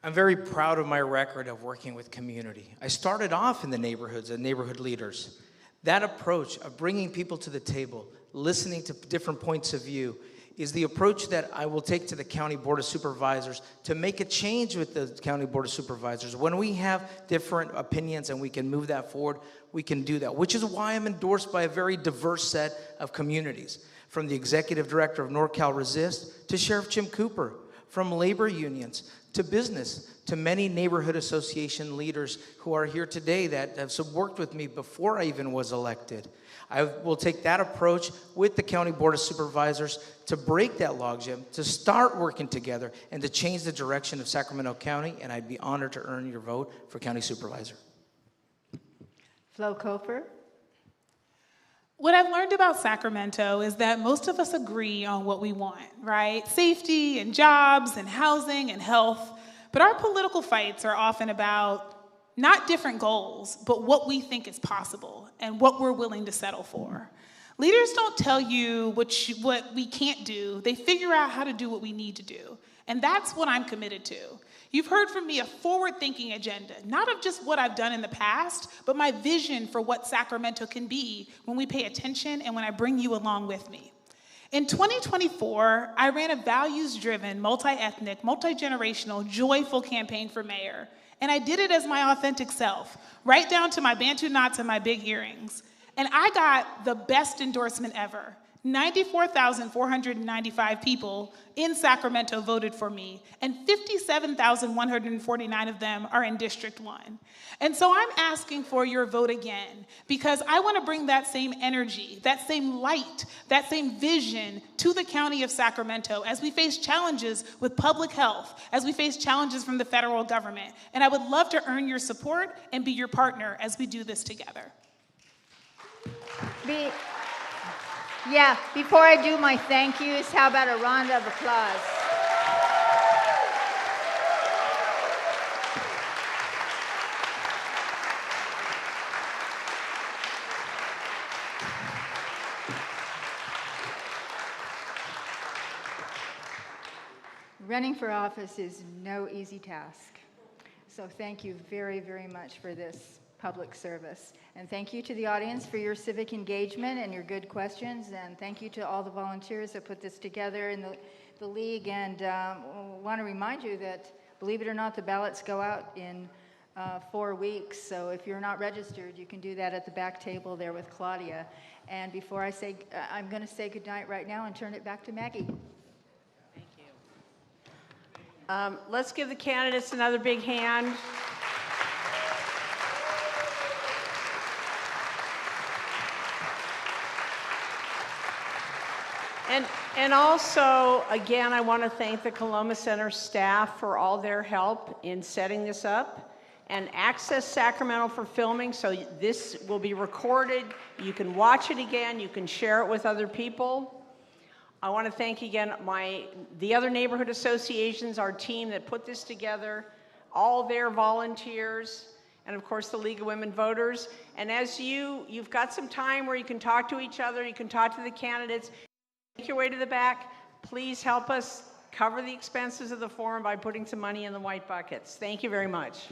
I'm very proud of my record of working with community. I started off in the neighborhoods and neighborhood leaders. That approach of bringing people to the table, listening to different points of view, is the approach that I will take to the County Board of Supervisors to make a change with the County Board of Supervisors. When we have different opinions and we can move that forward, we can do that, which is why I'm endorsed by a very diverse set of communities, from the Executive Director of NorCal Resist to Sheriff Jim Cooper, from labor unions to business, to many neighborhood association leaders who are here today that have worked with me before I even was elected. I will take that approach with the County Board of Supervisors to break that logjam, to start working together, and to change the direction of Sacramento County, and I'd be honored to earn your vote for County Supervisor. Flo Kofer. What I've learned about Sacramento is that most of us agree on what we want, right? Safety and jobs and housing and health. But our political fights are often about not different goals, but what we think is possible and what we're willing to settle for. Leaders don't tell you what we can't do. They figure out how to do what we need to do. And that's what I'm committed to. You've heard from me a forward-thinking agenda, not of just what I've done in the past, but my vision for what Sacramento can be when we pay attention and when I bring you along with me. In 2024, I ran a values-driven, multi-ethnic, multi-generational, joyful campaign for mayor. And I did it as my authentic self, right down to my Bantu knots and my big earrings. And I got the best endorsement ever. 94,495 people in Sacramento voted for me, and 57,149 of them are in District 1. And so I'm asking for your vote again, because I want to bring that same energy, that same light, that same vision to the County of Sacramento as we face challenges with public health, as we face challenges from the federal government. And I would love to earn your support and be your partner as we do this together. Before I do my thank yous, how about a round of applause? Running for office is no easy task. So thank you very, very much for this public service. And thank you to the audience for your civic engagement and your good questions. And thank you to all the volunteers that put this together in the league. And want to remind you that, believe it or not, the ballots go out in 4 weeks. So if you're not registered, you can do that at the back table there with Claudia. And before I say, I'm going to say goodnight right now and turn it back to Maggie. Thank you. Let's give the candidates another big hand. And also, again, I want to thank the Coloma Center staff for all their help in setting this up. And Access Sacramento for filming, so this will be recorded. You can watch it again. You can share it with other people. I want to thank again the other neighborhood associations, our team that put this together, all their volunteers, and of course the League of Women Voters. And as you've got some time where you can talk to each other, you can talk to the candidates. Make your way to the back. Please help us cover the expenses of the forum by putting some money in the white buckets. Thank you very much.